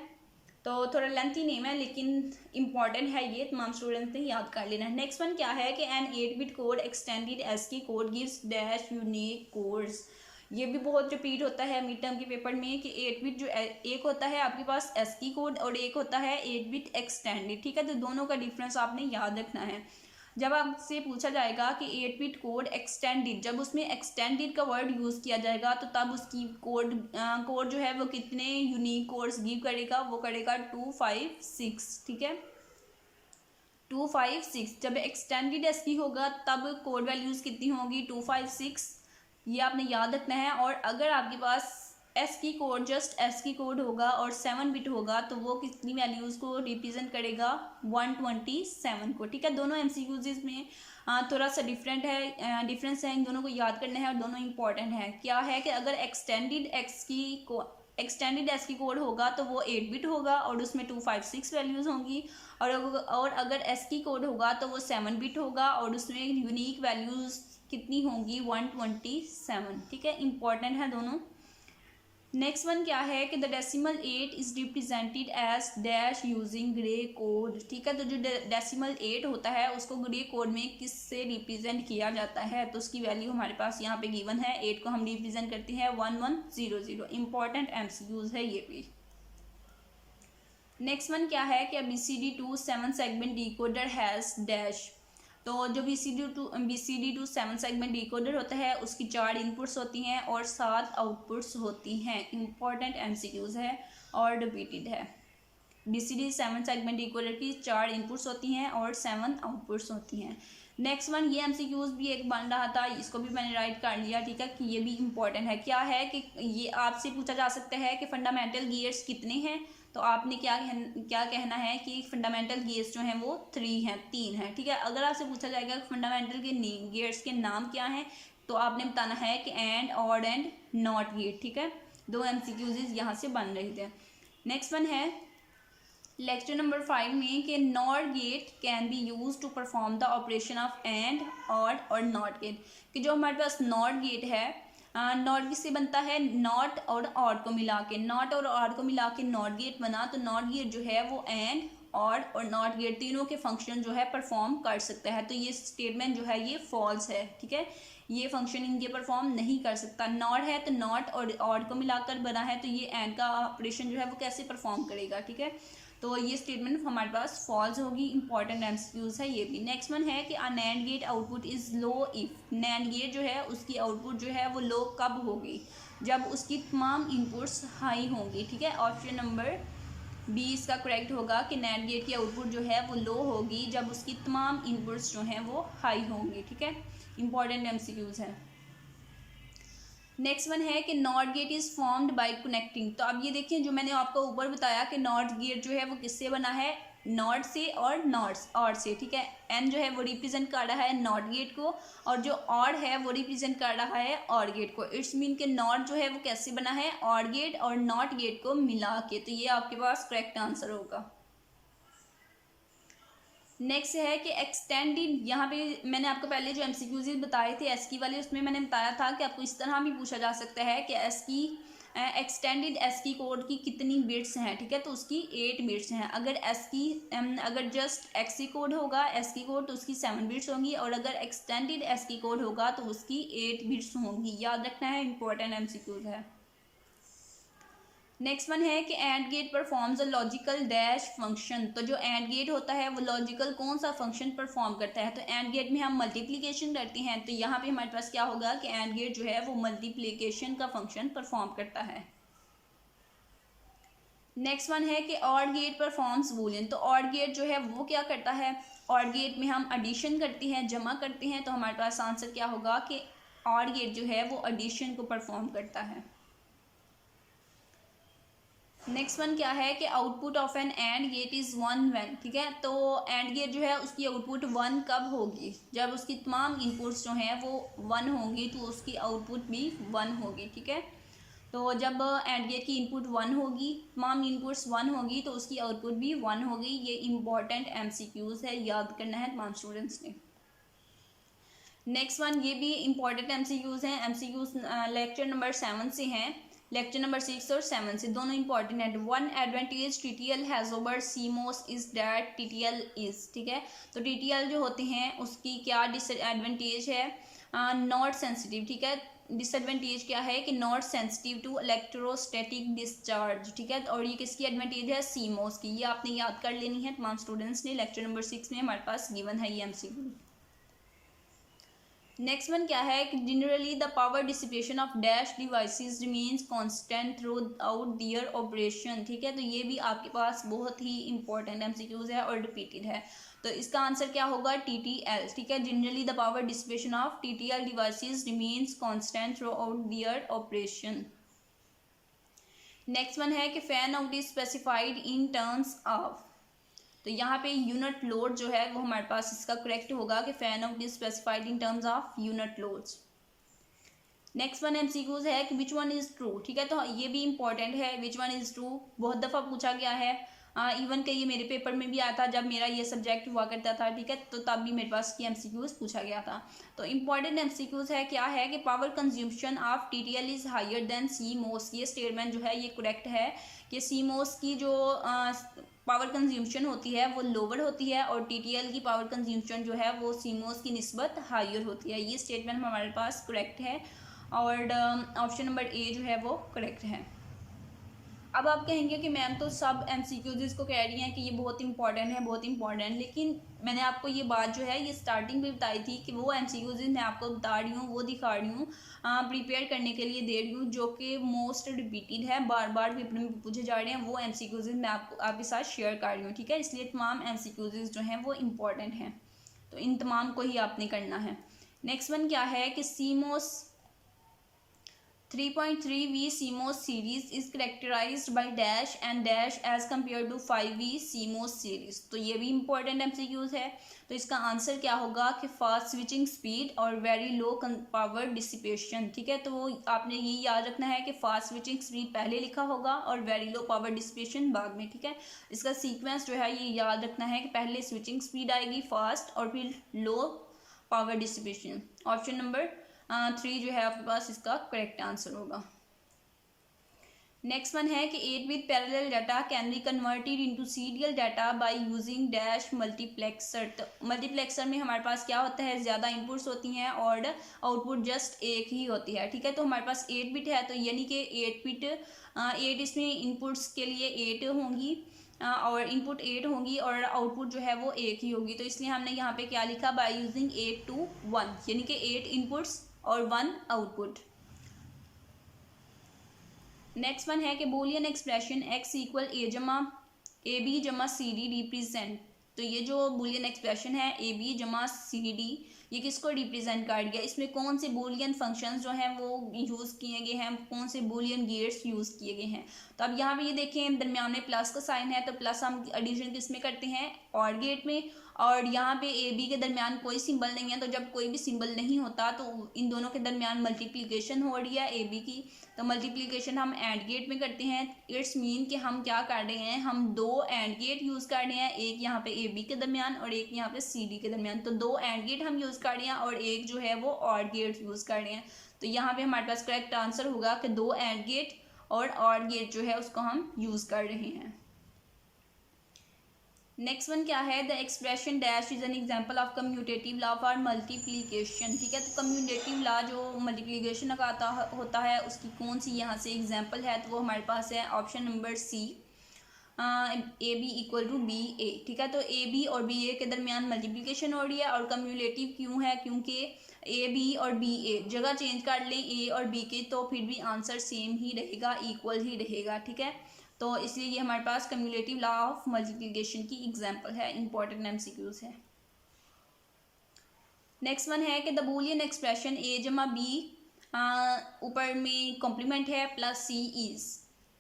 तो थोड़ा लेंथी नेम है लेकिन इम्पॉर्टेंट है, ये तमाम स्टूडेंट्स ने याद कर लेना है। नेक्स्ट वन क्या है कि an eight bit code extended ASCII code gives dash unique codes. ये भी बहुत रिपीट होता है मिड टर्म के पेपर में कि 8-बिट जो एक होता है आपके पास ASCII कोड और एक होता है 8-बिट एक्सटेंडेड, ठीक है। तो दोनों का डिफरेंस आपने याद रखना है। जब आपसे पूछा जाएगा कि 8-बिट कोड एक्सटेंडेड, जब उसमें एक्सटेंडेड का वर्ड यूज़ किया जाएगा तो तब उसकी कोड जो है वो कितने यूनिक कोड्स गिव करेगा, वो करेगा 256, ठीक है, 256। जब एक्सटेंडेड ASCII होगा तब कोड वैल्यूज़ कितनी होगी, 256, ये आपने याद रखना है। और अगर आपके पास ASCII code just ASCII code होगा और 7-बिट होगा तो वो कितनी वैल्यूज़ को रिप्रेजेंट करेगा, 127 को, ठीक है। दोनों MCQs में थोड़ा सा डिफरेंस है, इन दोनों को याद करना है और दोनों इंपॉर्टेंट है। क्या है कि अगर एक्सटेंडेड ASCII कोड होगा तो वो 8-बिट होगा और उसमें 256 वैल्यूज़ होंगी, और अगर ASCII कोड होगा तो वो 7-बिट होगा और उसमें यूनिक वैल्यूज़ कितनी होंगी, 127, ठीक है। इंपॉर्टेंट है दोनों। नेक्स्ट वन क्या है कि the decimal 8 is represented as dash using gray code, ठीक है। तो जो डेसिमल 8 होता है उसको ग्रे कोड में किससे रिप्रेजेंट किया जाता है, तो उसकी वैल्यू हमारे पास यहाँ पे गिवन है। 8 को हम रिप्रेजेंट करते हैं 1100। इंपॉर्टेंट MCQs है ये भी। नेक्स्ट वन क्या है कि BCD2 7 segment decoder has dash. तो जो BCD2 7 सेगमेंट डिकोडर होता है उसकी 4 इनपुट्स होती हैं और 7 आउटपुट्स होती हैं। इंपॉर्टेंट MCQs है और रिपीटेड है। BCD 7 सेगमेंट डिकोडर की 4 इनपुट्स होती हैं और 7 आउटपुट्स होती हैं। नेक्स्ट वन, ये MCQs भी एक बन रहा था, इसको भी मैंने राइट कर लिया, ठीक है, कि ये भी इंपॉर्टेंट है। क्या है कि ये आपसे पूछा जा सकता है कि फंडामेंटल गियर्स कितने हैं, तो आपने क्या कहना है कि फंडामेंटल गियर्स जो हैं वो 3 हैं, ठीक है। अगर आपसे पूछा जाएगा कि फंडामेंटल के गियर्स के नाम क्या हैं, तो आपने बताना है कि and, or and not gate, ठीक है। 2 MCQs यहाँ से बन रहे थे। नेक्स्ट वन है लेक्चर नंबर 5 में कि not gate can be use to perform the operation of and, or और नॉट गेट, कि जो हमारे पास नॉट गेट है, नॉट किससे बनता है, नॉट और ऑड को मिला के, नॉट और ऑड को मिला के नॉट गेट बना। तो नॉट गेट जो है वो एंड, ऑड और नॉट गेट तीनों के फंक्शन जो है परफॉर्म कर सकता है। तो ये स्टेटमेंट जो है ये फॉल्स है, ठीक है, ये फंक्शन इनके परफॉर्म नहीं कर सकता। नॉट है तो नॉट और ऑड को मिलाकर बना है, तो ये एंड का ऑपरेशन जो है वो कैसे परफॉर्म करेगा, ठीक है। तो ये स्टेटमेंट हमारे पास फॉल्स होगी। इंपॉर्टेंट MCQs है ये भी। नेक्स्ट वन है कि NAND gate output is low if. NAND gate जो है उसकी आउटपुट जो है वो लो कब होगी, जब उसकी तमाम इनपुट्स हाई होंगी, ठीक है। ऑप्शन नंबर बी इसका करेक्ट होगा कि नैंड गेट की आउटपुट जो है वो लो होगी जब उसकी तमाम इनपुट्स जो हैं वो हाई होंगी, ठीक है। इंपॉर्टेंट MCQs है। नेक्स्ट वन है कि not gate is formed by connecting. तो अब ये देखिए जो मैंने आपको ऊपर बताया कि नॉट गेट जो है वो किससे बना है, नॉट से और नॉट्स ऑड से, ठीक है। एन जो है वो रिप्रेजेंट कर रहा है नॉट गेट को और जो ऑड है वो रिप्रेजेंट कर रहा है ऑड गेट को। इट्स मीन के नॉट जो है वो कैसे बना है, ऑड गेट और नॉट गेट को मिला के। तो ये आपके पास करेक्ट आंसर होगा। नेक्स्ट है कि एक्सटेंडेड, यहाँ पे मैंने आपको पहले जो MCQs बताए थे ASCII वाले, उसमें मैंने बताया था कि आपको इस तरह भी पूछा जा सकता है कि एक्सटेंडेड ASCII कोड की कितनी बिट्स हैं, ठीक है। तो उसकी 8 बिट्स हैं। अगर जस्ट ASCII कोड होगा ASCII कोड तो उसकी 7 बिट्स होंगी, और अगर एक्सटेंडेड ASCII कोड होगा तो उसकी 8 बिट्स होंगी। याद रखना है, इंपॉर्टेंट MCQs है। नेक्स्ट वन है कि and gate performs a logical dash function. तो जो एंड गेट होता है वो लॉजिकल कौन सा फंक्शन परफॉर्म करता है, तो एंड गेट में हम मल्टीप्लिकेशन करते हैं, तो यहाँ पे हमारे पास क्या होगा कि एंड गेट जो है वो मल्टीप्लिकेशन का फंक्शन परफॉर्म करता है। नेक्स्ट वन है कि ऑड गेट परफॉर्म्स बूलियन। तो ऑड गेट जो है वो क्या करता है, ऑड गेट में हम एडिशन करते हैं, जमा करते हैं, तो हमारे पास आंसर क्या होगा कि ऑड गेट जो है वो एडिशन को परफॉर्म करता है। नेक्स्ट वन क्या है कि output of an and gate is 1 when, ठीक है। तो एंड गेट जो है उसकी आउटपुट 1 कब होगी, जब उसकी तमाम इनपुट्स जो हैं वो 1 होंगी तो उसकी आउटपुट भी 1 होगी, ठीक है। तो जब एंड गेट की इनपुट 1 होगी, तमाम इनपुट्स 1 होगी तो उसकी आउटपुट भी 1 होगी। ये इंपॉर्टेंट MCQs है, याद करना है तमाम स्टूडेंट्स ने। नेक्स्ट वन, ये भी इंपॉर्टेंट MCQs हैं। MCQs लेक्चर नंबर 7 से हैं। लेक्चर नंबर 6 और 7 से, दोनों इंपॉर्टेंट है। One advantage TTL has over CMOS is that TTL is, ठीक है, तो TTL जो होते हैं उसकी क्या डिसएडवांटेज है, नॉट सेंसिटिव, ठीक है, डिसएडवांटेज क्या है कि not sensitive to electrostatic discharge, ठीक है, और ये किसकी एडवांटेज है, CMOS की। ये आपने याद कर लेनी है तमाम स्टूडेंट्स ने, लेक्चर नंबर 6 में हमारे पास गिवन है ये MCQ। नेक्स्ट वन क्या है कि generally the power dissipation of dash devices remains constant throughout their operation, ठीक है, तो ये भी आपके पास बहुत ही इंपॉर्टेंट MCQs है और रिपीटेड है। तो इसका आंसर क्या होगा, TTL, ठीक है, generally the power dissipation of TTL devices remains constant throughout their operation. Next one है कि fan out is specified in terms of, तो यहाँ पे यूनिट लोड जो है वो हमारे पास इसका करेक्ट होगा कि fan out is specified in terms of unit loads. Next one MCQs है कि विच वन इज ट्रू, ठीक है, तो ये भी इंपॉर्टेंट है, विच वन इज ट्रू बहुत दफ़ा पूछा गया है, इवन कि ये मेरे पेपर में भी आया था जब मेरा ये सब्जेक्ट हुआ करता था, ठीक है, तो तब भी मेरे पास की MCQs पूछा गया था। तो इंपॉर्टेंट MCQs है क्या है कि power consumption of TTL is higher than CMOS, ये स्टेटमेंट जो है ये करेक्ट है कि CMOS की जो पावर कंज्यूमशन होती है वो लोअर होती है और TTL की पावर कंज्यूमशन जो है वो CMOS की निस्बत हायर होती है, ये स्टेटमेंट हमारे पास करेक्ट है और ऑप्शन नंबर A जो है वो करेक्ट है। अब आप कहेंगे कि मैम तो सब MCQs इसको कह रही हैं कि ये बहुत इंपॉर्टेंट है, बहुत इंपॉर्टेंट, लेकिन मैंने आपको ये बात जो है ये स्टार्टिंग में बताई थी कि वो MCQs मैं आपको बता रही हूँ, वो दिखा रही हूँ, प्रिपेयर करने के लिए दे रही हूँ, जो कि मोस्ट रिपीटेड है, बार बार पेपर में पूछे जा रहे हैं, वो MCQs मैं आपके साथ शेयर कर रही हूँ, ठीक है, इसलिए तमाम MCQs जो हैं वो इम्पॉर्टेंट हैं, तो इन तमाम को ही आपने करना है। नेक्स्ट वन क्या है कि CMOS 3.3V CMOS series is characterized by dash and dash as compared to 5V CMOS series, तो ये भी इंपॉर्टेंट MCQs है। तो इसका आंसर क्या होगा कि फास्ट स्विचिंग स्पीड और वेरी लो पावर डिसिपेशन, ठीक है, तो आपने ये याद रखना है कि फास्ट स्विचिंग स्पीड पहले लिखा होगा और वेरी लो पावर डिसिपेशन बाद में, ठीक है, इसका सीक्वेंस जो है ये याद रखना है कि पहले स्विचिंग स्पीड आएगी फास्ट और फिर low power dissipation. Option number 3 जो है आपके पास इसका करेक्ट आंसर होगा। नेक्स्ट वन है कि 8-bit parallel data can be converted into serial data by using dash multiplexer. तो मल्टीप्लेक्सर में हमारे पास क्या होता है, ज़्यादा इनपुट्स होती हैं और आउटपुट जस्ट एक ही होती है, ठीक है, तो हमारे पास 8-bit है, तो यानी कि 8-bit 8 इसमें इनपुट्स के लिए 8 होंगी और इनपुट 8 होंगी और आउटपुट जो है वो एक ही होगी, तो इसलिए हमने यहाँ पे क्या लिखा, बाय यूजिंग 8 to 1, यानी कि 8 इनपुट्स और 1 आउटपुट। नेक्स्ट वन है कि Boolean expression x equal AB जमा CD रिप्रेजेंट, तो ये जो बूलियन एक्सप्रेशन है AB जमा CD ये किसको रिप्रेजेंट कर दिया, इसमें कौन से बूलियन फंक्शंस जो हैं वो यूज़ किए गए हैं, कौन से बूलियन गेट्स यूज़ किए गए हैं। तो अब यहाँ पे ये देखें दरमियान में प्लस का साइन है, तो प्लस हम एडिशन किस में करते हैं, और गेट में, और यहाँ पे AB के दरमियान कोई सिंबल नहीं है, तो जब कोई भी सिंबल नहीं होता तो इन दोनों के दरमियान मल्टीप्लिकेशन हो रही है AB की, तो मल्टीप्लिकेशन हम एंड गेट में करते हैं। इट्स मीन कि हम क्या कर रहे हैं, हम 2 एंड गेट यूज़ कर रहे हैं, एक यहाँ पे AB के दरमियान और एक यहाँ पे CD के दरमियान, तो 2 एंड गेट हम यूज़ कर रहे हैं और एक जो है वो और गेट यूज़ कर रहे हैं, तो यहाँ पे हमारे पास करेक्ट आंसर होगा कि 2 एंड गेट और गेट जो है उसको हम यूज़ कर रहे हैं। नेक्स्ट वन क्या है, the expression dash is an example of commutative law for multiplication, ठीक है, तो कम्यूटेटिव लॉ जो मल्टीप्लिकेशन का होता है उसकी कौन सी यहाँ से एग्जांपल है, तो वो हमारे पास है option number C AB equal to BA, ठीक है, तो AB और BA के दरमियान मल्टीप्लिकेशन हो रही है और कम्यूलेटिव क्यों है, क्योंकि AB और BA जगह चेंज कर लें A और B के तो फिर भी आंसर सेम ही रहेगा, इक्वल ही रहेगा, ठीक है, तो इसलिए ये हमारे पास कम्यूलेटिव लॉ ऑफ मल्टीप्लिकेशन की एग्जांपल है, इंपॉर्टेंट MCQs है। नेक्स्ट वन है कि द बूलियन एक्सप्रेशन A जमा B ऊपर में कॉम्प्लीमेंट है प्लस C इज,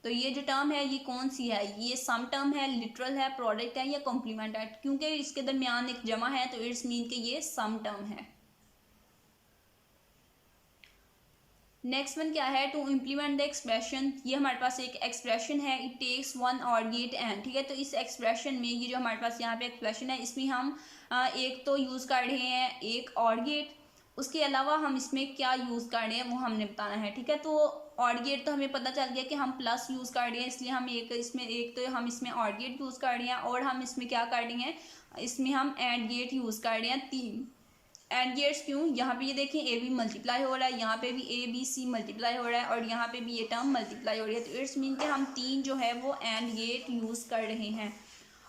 तो ये जो टर्म है ये कौन सी है, ये सम टर्म है, लिटरल है, प्रोडक्ट है या कॉम्प्लीमेंट है, क्योंकि इसके दरमियान एक जमा है तो इट्स मीन कि ये सम टर्म है। नेक्स्ट वन क्या है, टू इम्प्लीमेंट द एक्सप्रेशन, ये हमारे पास एक एक्सप्रेशन है, इट टेक्स 1 और गेट एंड, ठीक है, तो इस एक्सप्रेशन में ये जो हमारे पास यहाँ पे एक्सप्रेशन है इसमें हम एक तो यूज़ कर रहे हैं एक और गेट, उसके अलावा हम इसमें क्या यूज़ कर रहे हैं वो हमने बताना है, ठीक है। तो ऑड गेट तो हमें पता चल गया कि हम प्लस यूज़ कर रहे हैं, इसलिए हम एक तो हम इसमें ऑड गेट यूज़ कर रहे हैं, और हम इसमें क्या कर रहे हैं, इसमें हम एंड गेट यूज़ कर रहे हैं 3 एंड गेट्स। क्यों, यहाँ पे ये देखें ए बी मल्टीप्लाई हो रहा है, यहाँ पे भी ए बी सी मल्टीप्लाई हो रहा है, और यहाँ पे भी ये टर्म मल्टीप्लाई हो रही है, तो इट्स मीन कि हम 3 जो है वो एंड गेट यूज़ कर रहे हैं।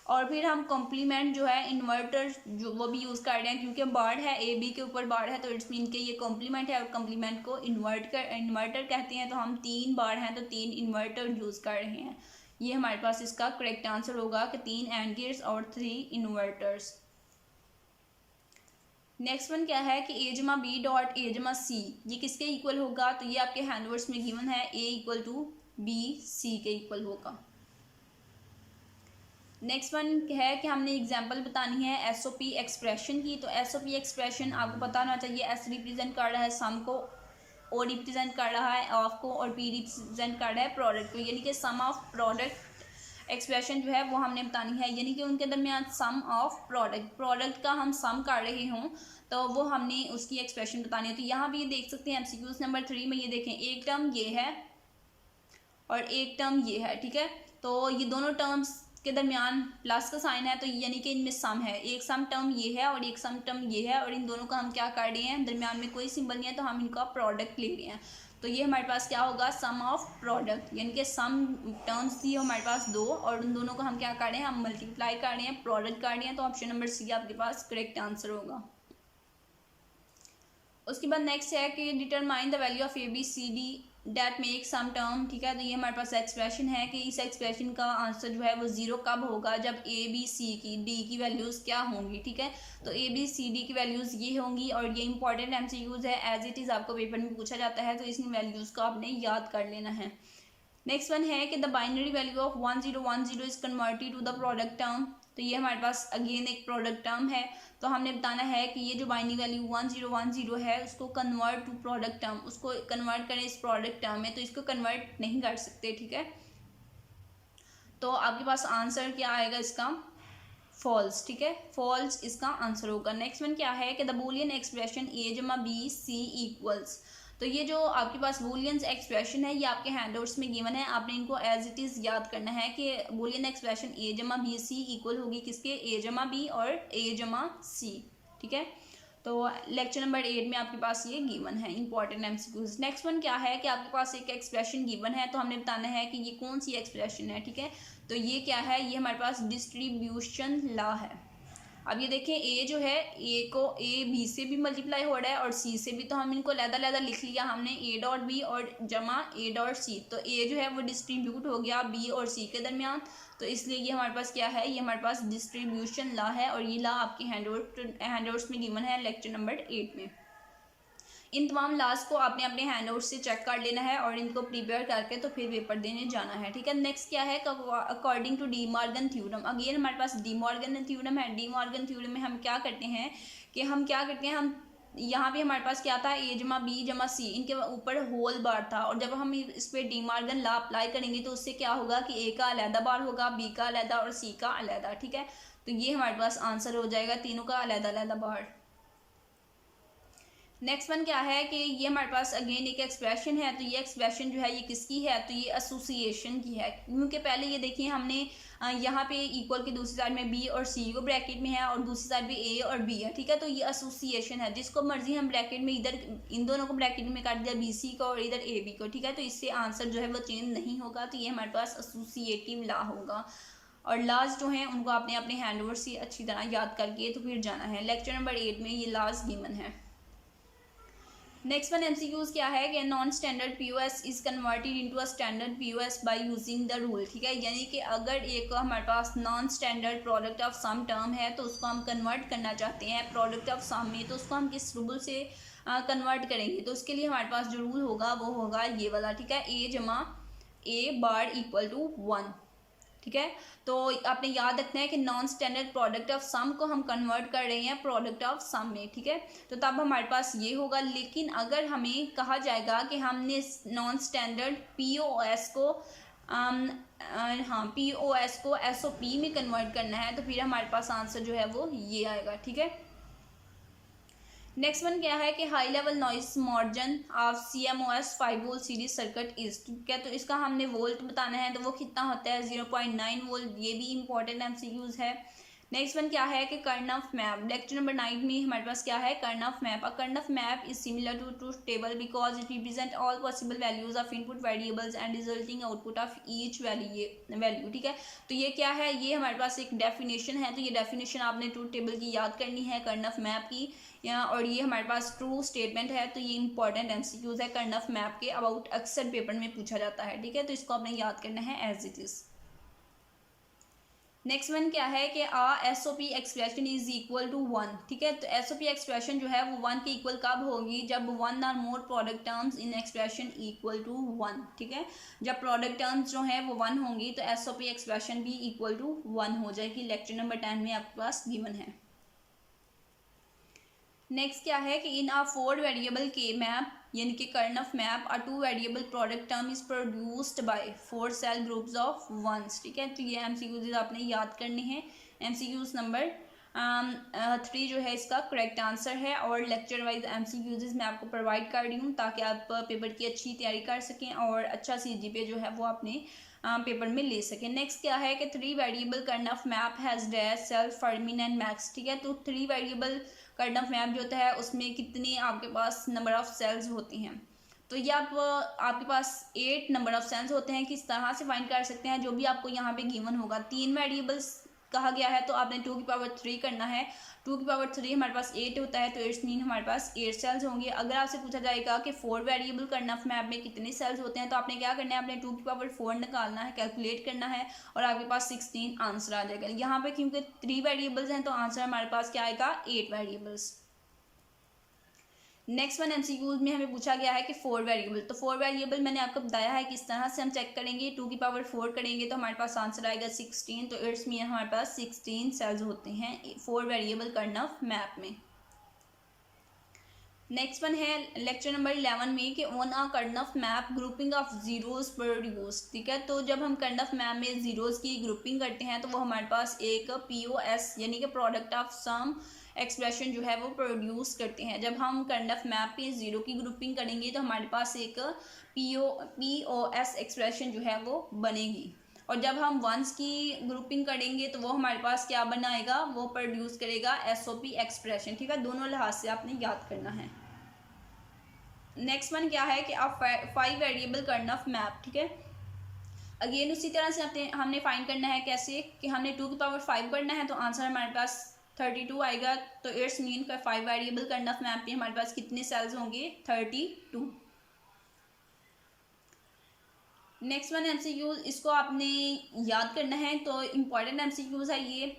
और फिर हम कॉम्प्लीमेंट जो है इन्वर्टर जो वो भी यूज़ कर रहे हैं, क्योंकि बार है, ए बी के ऊपर बार है, तो इट्स मीन के ये कॉम्प्लीमेंट है, और कॉम्प्लीमेंट को इन्वर्टर कहते हैं। तो हम 3 बार हैं तो 3 इन्वर्टर यूज़ कर रहे हैं। ये हमारे पास इसका करेक्ट आंसर होगा कि 3 एंड गेट्स और 3 इन्वर्टर्स। नेक्स्ट वन क्या है कि ए जमा बी डॉट ए जमा सी, ये किसके इक्वल होगा, तो ये आपके हैंडवर्ड्स में गिवन है, ए इक्वल टू बी सी के इक्वल होगा। नेक्स्ट वन है कि हमने एग्जांपल बतानी है एसओपी एक्सप्रेशन की। तो एसओपी एक्सप्रेशन आपको पता होना चाहिए, एस रिप्रेजेंट कर रहा है सम को, ओ रिप्रेजेंट कर रहा है ऑफ को, और पी रिप्रेजेंट कर रहा है प्रोडक्ट को, यानी कि सम ऑफ प्रोडक्ट एक्सप्रेशन जो है वो हमने बतानी है, यानी कि उनके दरमियान सम ऑफ प्रोडक्ट का हम सम कर रहे हों तो वो हमने उसकी एक्सप्रेशन बतानी है। तो यहाँ भी ये देख सकते हैं एमसीक्यूज नंबर 3 में, ये देखें एक टर्म ये है और एक टर्म ये है, ठीक है। तो ये दोनों टर्म्स के दरमियान प्लस का साइन है, तो यानी कि इनमें सम है, एक सम टर्म ये है और एक सम टर्म ये है, और इन दोनों का हम क्या कर रहे हैं, दरमियान में कोई सिंबल नहीं है, तो हम इनका प्रोडक्ट ले रहे हैं। तो ये हमारे पास क्या होगा, सम ऑफ प्रोडक्ट, यानी कि सम टर्म्स थी हमारे पास 2, और उन दोनों को हम क्या कर रहे हैं, हम मल्टीप्लाई कर रहे हैं, प्रोडक्ट कर रहे हैं। तो ऑप्शन नंबर सी आपके पास करेक्ट आंसर होगा। उसके बाद नेक्स्ट है कि determine the value of A B C D that make sum term, ठीक है। तो ये हमारे पास एक्सप्रेशन है कि इस एक्सप्रेशन का आंसर जो है वो 0 कब होगा, जब ए बी सी की डी की वैल्यूज़ क्या होंगी, ठीक है। तो ए बी सी डी की वैल्यूज़ ये होंगी, और ये इंपॉर्टेंट एमसीक्यूज है, एज इट इज़ आपको पेपर में पूछा जाता है, तो इस वैल्यूज़ को आपने याद कर लेना है। नेक्स्ट वन है कि the binary value of 1010 is converted to the product term. तो ये हमारे पास अगेन एक प्रोडक्ट टर्म है, तो हमने बताना है कि ये जो बाइनरी वैल्यू 1010 है उसको कन्वर्ट टू प्रोडक्ट टर्म, उसको कन्वर्ट करें इस प्रोडक्ट टर्म में, तो इसको कन्वर्ट नहीं कर सकते, ठीक है। तो आपके पास आंसर क्या आएगा इसका, फॉल्स, ठीक है, फॉल्स इसका आंसर होगा। नेक्स्ट वन क्या है कि द बूलियन एक्सप्रेशन ए जमा बी सी इक्वल्स। तो ये जो आपके पास बूलियन एक्सप्रेशन है ये आपके हैंडआउट्स में गिवन है, आपने इनको एज इट इज़ याद करना है कि बूलियन एक्सप्रेशन ए जमा बी सी इक्वल होगी किसके, ए जमा बी और ए जमा सी, ठीक है। तो लेक्चर नंबर 8 में आपके पास ये गिवन है इंपॉर्टेंट एमसीक्यूज। नेक्स्ट वन क्या है कि आपके पास एक एक्सप्रेशन गिवन है, तो हमने बताना है कि ये कौन सी एक्सप्रेशन है, ठीक है। तो ये क्या है, ये हमारे पास डिस्ट्रीब्यूशन लॉ है। अब ये देखें ए जो है, ए को ए बी से भी मल्टीप्लाई हो रहा है और सी से भी, तो हम इनको लहदा लिख लिया हमने, ए डॉट बी और जमा ए डॉट सी। तो ए जो है वो डिस्ट्रीब्यूट हो गया बी और सी के दरमियान, तो इसलिए ये हमारे पास क्या है, ये हमारे पास डिस्ट्रीब्यूशन लॉ है, और ये लॉ आपके हैंडआउट्स में गिवन है लेक्चर नंबर 8 में। इन तमाम लॉज को आपने अपने हैंडआउट से चेक कर लेना है और इनको प्रिपेयर करके तो फिर पेपर देने जाना है, ठीक है। नेक्स्ट क्या है, according to De Morgan theorem, again हमारे पास डी मॉर्गन थ्योरम है। डी मॉर्गन थ्योरम में हम क्या करते हैं कि हम यहाँ पे हमारे पास क्या था, ए जमा बी जमा सी, इनके ऊपर होल बार था, और जब हम इस पर डी मॉर्गन लॉ अप्लाई करेंगे तो उससे क्या होगा कि ए का अलहदा बार होगा, बी का अलहदा और सी का अलहदा, ठीक है। तो ये हमारे पास आंसर हो जाएगा, तीनों का अलहदा बार। नेक्स्ट वन क्या है कि ये हमारे पास अगेन एक एक्सप्रेशन है, तो ये एक्सप्रेशन जो है ये किसकी है, तो ये एसोसिएशन की है, क्योंकि पहले ये देखिए हमने यहाँ पे इक्वल की दूसरी साइड में बी और सी को ब्रैकेट में है और दूसरी साइड पे ए और बी है, ठीक है। तो ये एसोसिएशन है, जिसको मर्जी हम ब्रैकेट में इधर इन दोनों को ब्रैकेट में काट दिया, बी सी को और इधर ए बी को, ठीक है। तो इससे आंसर जो है वो चेंज नहीं होगा, तो ये हमारे पास एसोसिएटिव लॉ होगा। और लॉज जो हैं उनको आपने अपने हैंडओवर से अच्छी तरह याद करके तो फिर जाना है। लेक्चर नंबर 8 में ये लॉज गिवन है। नेक्स्ट वन एमसीक्यूज क्या है कि non standard POS is converted into a standard POS by using the rule, ठीक है। यानी कि अगर एक हमारे पास non standard product of sum term है तो उसको हम कन्वर्ट करना चाहते हैं प्रोडक्ट ऑफ सम में, तो उसको हम किस रूल से कन्वर्ट करेंगे, तो उसके लिए हमारे पास जो रूल होगा वो होगा ये वाला, ठीक है, ए जमा ए बार इक्वल टू 1, ठीक है। तो आपने याद रखना है कि नॉन स्टैंडर्ड प्रोडक्ट ऑफ सम को हम कन्वर्ट कर रहे हैं प्रोडक्ट ऑफ सम में, ठीक है। तो तब हमारे पास ये होगा, लेकिन अगर हमें कहा जाएगा कि हमने नॉन स्टैंडर्ड पीओएस को पीओएस को एसओपी में कन्वर्ट करना है, तो फिर हमारे पास आंसर जो है वो ये आएगा, ठीक है। नेक्स्ट वन क्या है कि high level noise margin of CMOS 5 volt series circuit is, ठीक है। तो इसका हमने वोल्ट बताना है, तो वो कितना होता है 0.9 वोल्ट। ये भी इंपॉर्टेंट MCQs है। नेक्स्ट वन क्या है कि कर्नफ मैप। लेक्चर नंबर 9 में हमारे पास क्या है, Karnaugh map. A Karnaugh map is similar to truth table because it represent all possible values of input variables and resulting output of each value, ठीक है। तो ये क्या है, ये हमारे पास एक डेफिनेशन है। तो ये डेफिनेशन आपने ट्रूथ टेबल की याद करनी है, कर्नफ मैप की, और ये हमारे पास ट्रू स्टेटमेंट है। तो ये इंपॉर्टेंट MCQs है कर्नफ मैप के अबाउट, अक्सर पेपर में पूछा जाता है, ठीक है। तो इसको आपने याद करना है as it is. Next one क्या है कि SOP expression is equal to 1, ठीक है। तो SOP एक्सप्रेशन जो है वो 1 के इक्वल कब होगी, जब 1 or more product terms in expression equal to 1, ठीक है। जब प्रोडक्ट टर्म्स जो है वो 1 होंगी तो SOP एक्सप्रेशन भी इक्वल टू 1 हो जाएगी। लेक्चर नंबर 10 में आपके पास गिवन है। नेक्स्ट क्या है कि इन अ 4 वेरिएबल के मैप यानी कि Karnaugh map a 2 variable product term is produced by 4 cell groups of ones, ठीक है। तो ये MCQs आपने याद करने हैं। MCQs नंबर 3 जो है इसका करेक्ट आंसर है, और लेक्चर वाइज MCQs मैं आपको प्रोवाइड कर रही हूँ ताकि आप पेपर की अच्छी तैयारी कर सकें और अच्छा CGPA जो है वो अपने पेपर में ले सकें। नेक्स्ट क्या है कि 3 variable Karnaugh map has dash cells for min and max, ठीक है। तो 3 वेरिएबल कर्नफ मैप जो होता है उसमें कितनी आपके पास नंबर ऑफ सेल्स होती हैं। तो ये आपके पास 8 नंबर ऑफ सेल्स होते हैं। किस तरह से फाइंड कर सकते हैं, जो भी आपको यहाँ पे गिवन होगा। 3 वेरिएबल्स कहा गया है तो आपने 2 की पावर 3 करना है। 2 की पावर 3 हमारे पास 8 होता है, तो इट्स मीन हमारे पास 8 सेल्स होंगे। अगर आपसे पूछा जाएगा कि 4 वेरिएबल कर्नफ मैप में कितने सेल्स होते हैं, तो आपने क्या करना है, आपने 2 की पावर 4 निकालना है, कैलकुलेट करना है, और आपके पास 16 आंसर आ जाएगा। यहाँ पे क्योंकि 3 वेरिएबल्स हैं तो आंसर हमारे पास क्या आएगा, 8 वेरिएबल्स। नेक्स्ट वन MCQs में हमें पूछा गया है कि 4 वेरिएबल। तो 4 वेरिएबल मैंने आपको बताया है किस तरह से हम चेक करेंगे। 2 की पावर 4 करेंगे तो हमारे पास आंसर आएगा 16। तो इट्स मीन हमारे पास 16 सेल्स होते हैं 4 वेरिएबल कर्नफ मैप में। नेक्स्ट वन है लेक्चर नंबर 11 में कि on a Karnaugh map grouping of zeros produce, ठीक है। तो जब हम कर्नफ मैप में जीरोस की ग्रुपिंग करते हैं तो वो हमारे पास एक POS यानी कि प्रोडक्ट ऑफ सम एक्सप्रेशन जो है वो प्रोड्यूस करते हैं। जब हम कर्नफ मैप पे जीरो की ग्रुपिंग करेंगे तो हमारे पास एक POS एक्सप्रेशन जो है वो बनेगी, और जब हम वंस की ग्रुपिंग करेंगे तो वो हमारे पास क्या बनाएगा, वो प्रोड्यूस करेगा SOP एक्सप्रेशन, ठीक है। दोनों लिहाज से आपने याद करना है। नेक्स्ट वन क्या है कि आप 5 वेरिएबल कर्नफ मैप, ठीक है। अगेन उसी तरह से हमने फाइंड करना है, कैसे कि हमने 2 की पावर 5 करना है तो आंसर हमारे पास 32 आएगा। तो इट्स मीन का 5 वेरिएबल कर्नफ मैप में हमारे पास कितने सेल्स होंगे, 32। नेक्स्ट वन MCQs, इसको आपने याद करना है, तो इम्पॉर्टेंट MCQs है ये।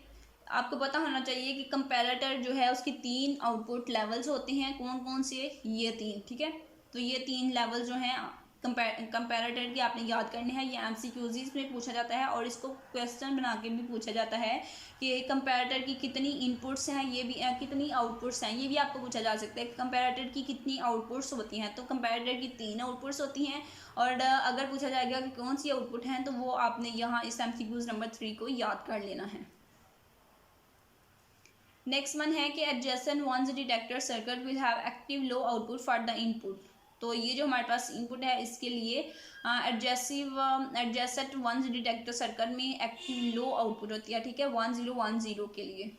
आपको पता होना चाहिए कि कंपैरेटर जो है उसकी 3 आउटपुट लेवल्स होते हैं। कौन कौन से, ये 3, ठीक है। तो ये 3 लेवल जो हैं कंपैरेटर की आपने याद करने हैं। ये MCQs में पूछा जाता है और इसको क्वेश्चन बना के भी पूछा जाता है कि कंपैरेटर की कितनी इनपुट्स हैं, ये भी कितनी आउटपुट्स हैं, ये भी आपको पूछा जा सकता है। कंपैरेटर की कितनी आउटपुट्स होती हैं, तो कंपैरेटर की 3 आउटपुट्स होती हैं। और अगर पूछा जाएगा कि कौन सी आउटपुट हैं, तो वो आपने यहाँ इस MCQs नंबर 3 को याद कर लेना है। नेक्स्ट वन है कि adjacent ones detector circuit will have active low output for the input. तो ये जो हमारे पास इनपुट है इसके लिए एडजेसेंट वंस डिटेक्टर सर्किट में एक्टिव लो आउटपुट होती है, ठीक है, 1010 के लिए।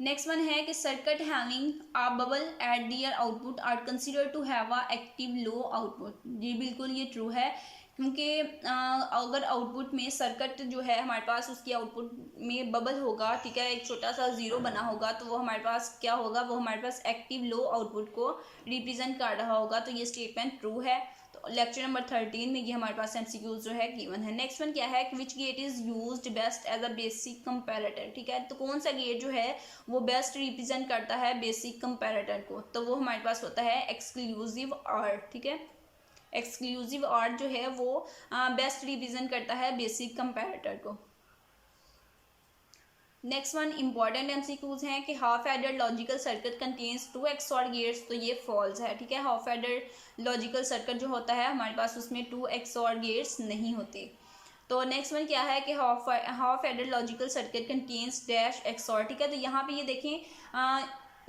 नेक्स्ट वन है कि circuit having a bubble at their output are consider to have a active low output. जी बिल्कुल ये ट्रू है, क्योंकि अगर आउटपुट में सर्किट जो है हमारे पास उसकी आउटपुट में बबल होगा, ठीक है, एक छोटा सा जीरो बना होगा, तो वो हमारे पास क्या होगा, वो हमारे पास एक्टिव लो आउटपुट को रिप्रेजेंट कर रहा होगा। तो ये स्टेटमेंट ट्रू है। तो लेक्चर नंबर 13 में ये हमारे पास MCQs जो है गिवन है। नेक्स्ट वन क्या है कि which gate is used best as a basic comparator, ठीक है। तो कौन सा गेट जो है वो बेस्ट रिप्रेजेंट करता है बेसिक कंपैरेटर को, तो वो हमारे पास होता है एक्सक्लूसिव ऑर, ठीक है। एक्सक्लूसिव ऑर जो है वो बेस्ट रिप्रेजेंट करता है बेसिक कंपैरेटर को। नेक्स्ट वन इंपॉर्टेंट MCQs हैं कि half adder logical circuit contains 2 XOR gates. तो ये फॉल्स है, ठीक है। हाफ एडर लॉजिकल सर्किट जो होता है हमारे पास उसमें 2 XOR गेट्स नहीं होते। तो नेक्स्ट वन क्या है कि half adder logical circuit contains dash XOR, ठीक है। तो यहाँ पे ये देखें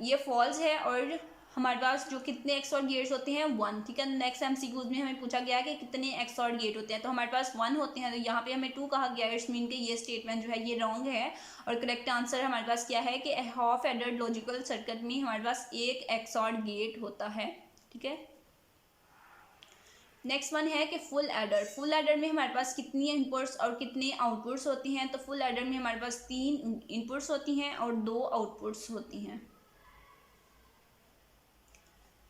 ये फॉल्स है। और हमारे पास जो कितने XOR गेट्स होते हैं 1, ठीक है। नेक्स्ट MCQs में हमें पूछा गया है कि कितने XOR गेट होते हैं, तो हमारे पास 1 होते हैं, तो यहाँ पे हमें 2 कहा गया है। इट्स मीन कि ये स्टेटमेंट जो है ये रॉन्ग है। और करेक्ट आंसर हमारे पास क्या है कि हाफ एडर्ड लॉजिकल सर्किट में हमारे पास एक XOR गेट होता है, ठीक है। नेक्स्ट वन है कि फुल एडर। फुल एडर में हमारे पास कितनी इनपुट्स और कितने आउटपुट्स होती हैं, तो फुल एडर में हमारे पास 3 इनपुट्स होती हैं और 2 आउटपुट्स होती हैं।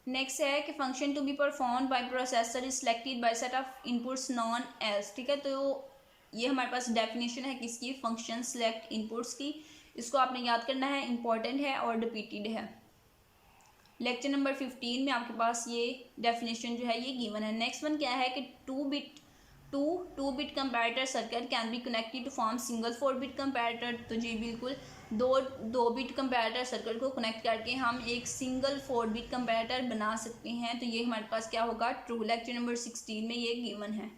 नेक्स्ट है कि function to be perform by processor is selected by set of inputs known as, ठीक है। तो ये हमारे पास डेफिनेशन है किसकी, फंक्शन सेलेक्ट इनपुट्स की। इसको आपने याद करना है, इंपॉर्टेंट है और रिपीटेड है। लेक्चर नंबर 15 में आपके पास ये डेफिनेशन जो है ये गिवन है। नेक्स्ट वन क्या है कि 2 bit comparator circuit can be connected to form single 4 bit comparator. तो जी बिल्कुल, दो बिट कंपैरेटर सर्किट को कनेक्ट करके हम एक सिंगल 4 बिट कंपैरेटर बना सकते हैं। तो ये हमारे पास क्या होगा, ट्रू। लेक्चर नंबर 16 में ये गिवन है।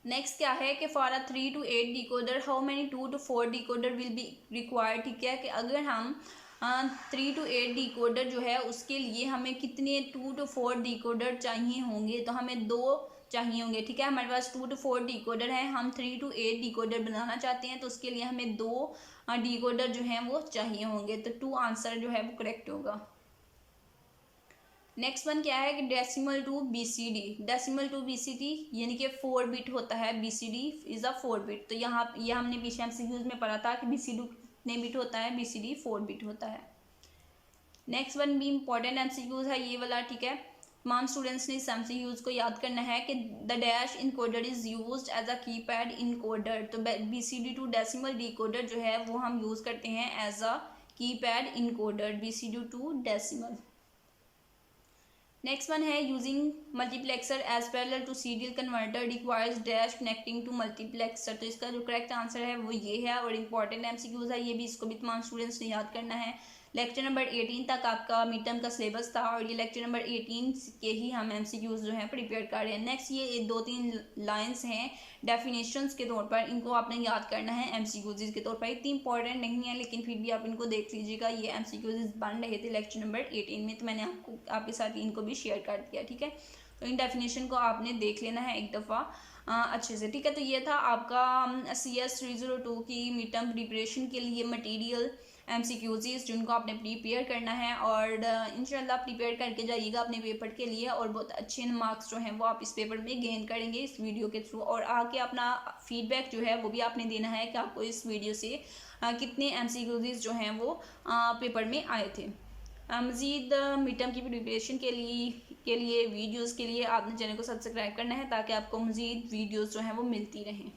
नेक्स्ट क्या है कि for a 3 to 8 decoder how many 2 to 4 decoder will be required, ठीक है। कि अगर हम 3 to 8 डिकोडर जो है उसके लिए हमें कितने 2 to 4 डिकोडर चाहिए होंगे, तो हमें 2 चाहिए होंगे, ठीक है। हमारे पास 2 to 4 डिकोडर है, हम 3 to 8 डिकोडर बनाना चाहते हैं, तो उसके लिए हमें 2 डिकोडर जो हैं वो चाहिए होंगे। तो 2 आंसर जो है वो करेक्ट होगा। नेक्स्ट वन क्या है कि decimal to BCD। Decimal to BCD यानी कि 4 बिट होता है, BCD इज़ अ 4 बिट। तो यहाँ ये हमने पीछे MCQs में पढ़ा था कि BCD कितने बिट होता है, BCD 4 बिट होता है। नेक्स्ट वन भी इंपॉर्टेंट MCQs है ये वाला, ठीक है। तमाम स्टूडेंट्स ने इस MCQs को याद करना है कि the dash encoder is used as a keypad encoder. तो BCD टू डेसिमल डिकोडर जो है वो हम यूज़ करते हैं as a keypad encoder, BCD to decimal. Next one है using multiplexer as parallel to serial converter requires dash connecting to multiplexer. तो इसका जो करेक्ट आंसर है वो ये है। और इंपॉर्टेंट MCQs है ये भी, इसको भी तमाम स्टूडेंट्स ने याद करना है। लेक्चर नंबर 18 तक आपका मिड टर्म का सिलेबस था और ये लेक्चर नंबर 18 के ही हम MCQs जो हैं प्रिपेयर कर रहे हैं। नेक्स्ट ये 2-3 लाइंस हैं डेफिनेशंस के तौर पर, इनको आपने याद करना है MCQs के तौर पर। इतनी इंपॉर्टेंट नहीं है लेकिन फिर भी आप इनको देख लीजिएगा। ये MCQs बन रहे थे लेक्चर नंबर 18 में, तो मैंने आपके साथ इनको भी शेयर कर दिया, ठीक है। तो इन डेफिनेशन को आपने देख लेना है एक दफ़ा अच्छे से, ठीक है। तो ये था आपका CS 302 की मिड टर्म प्रिपरेशन के लिए मटेरियल MCQs जिनको आपने प्रिपेयर करना है। और इंशाल्लाह प्रिपेयर करके जाइएगा अपने पेपर के लिए और बहुत अच्छे मार्क्स जो हैं वो आप इस पेपर में गेन करेंगे इस वीडियो के थ्रू। और आके अपना फीडबैक जो है वो भी आपने देना है कि आपको इस वीडियो से कितने MCQs जो हैं वो पेपर में आए थे। मज़ीद मिड टर्म की प्रिपरेशन के लिए वीडियोज़ के लिए आपने चैनल को सब्सक्राइब करना है ताकि आपको मज़ीद वीडियोज़ जो हैं वो मिलती रहें।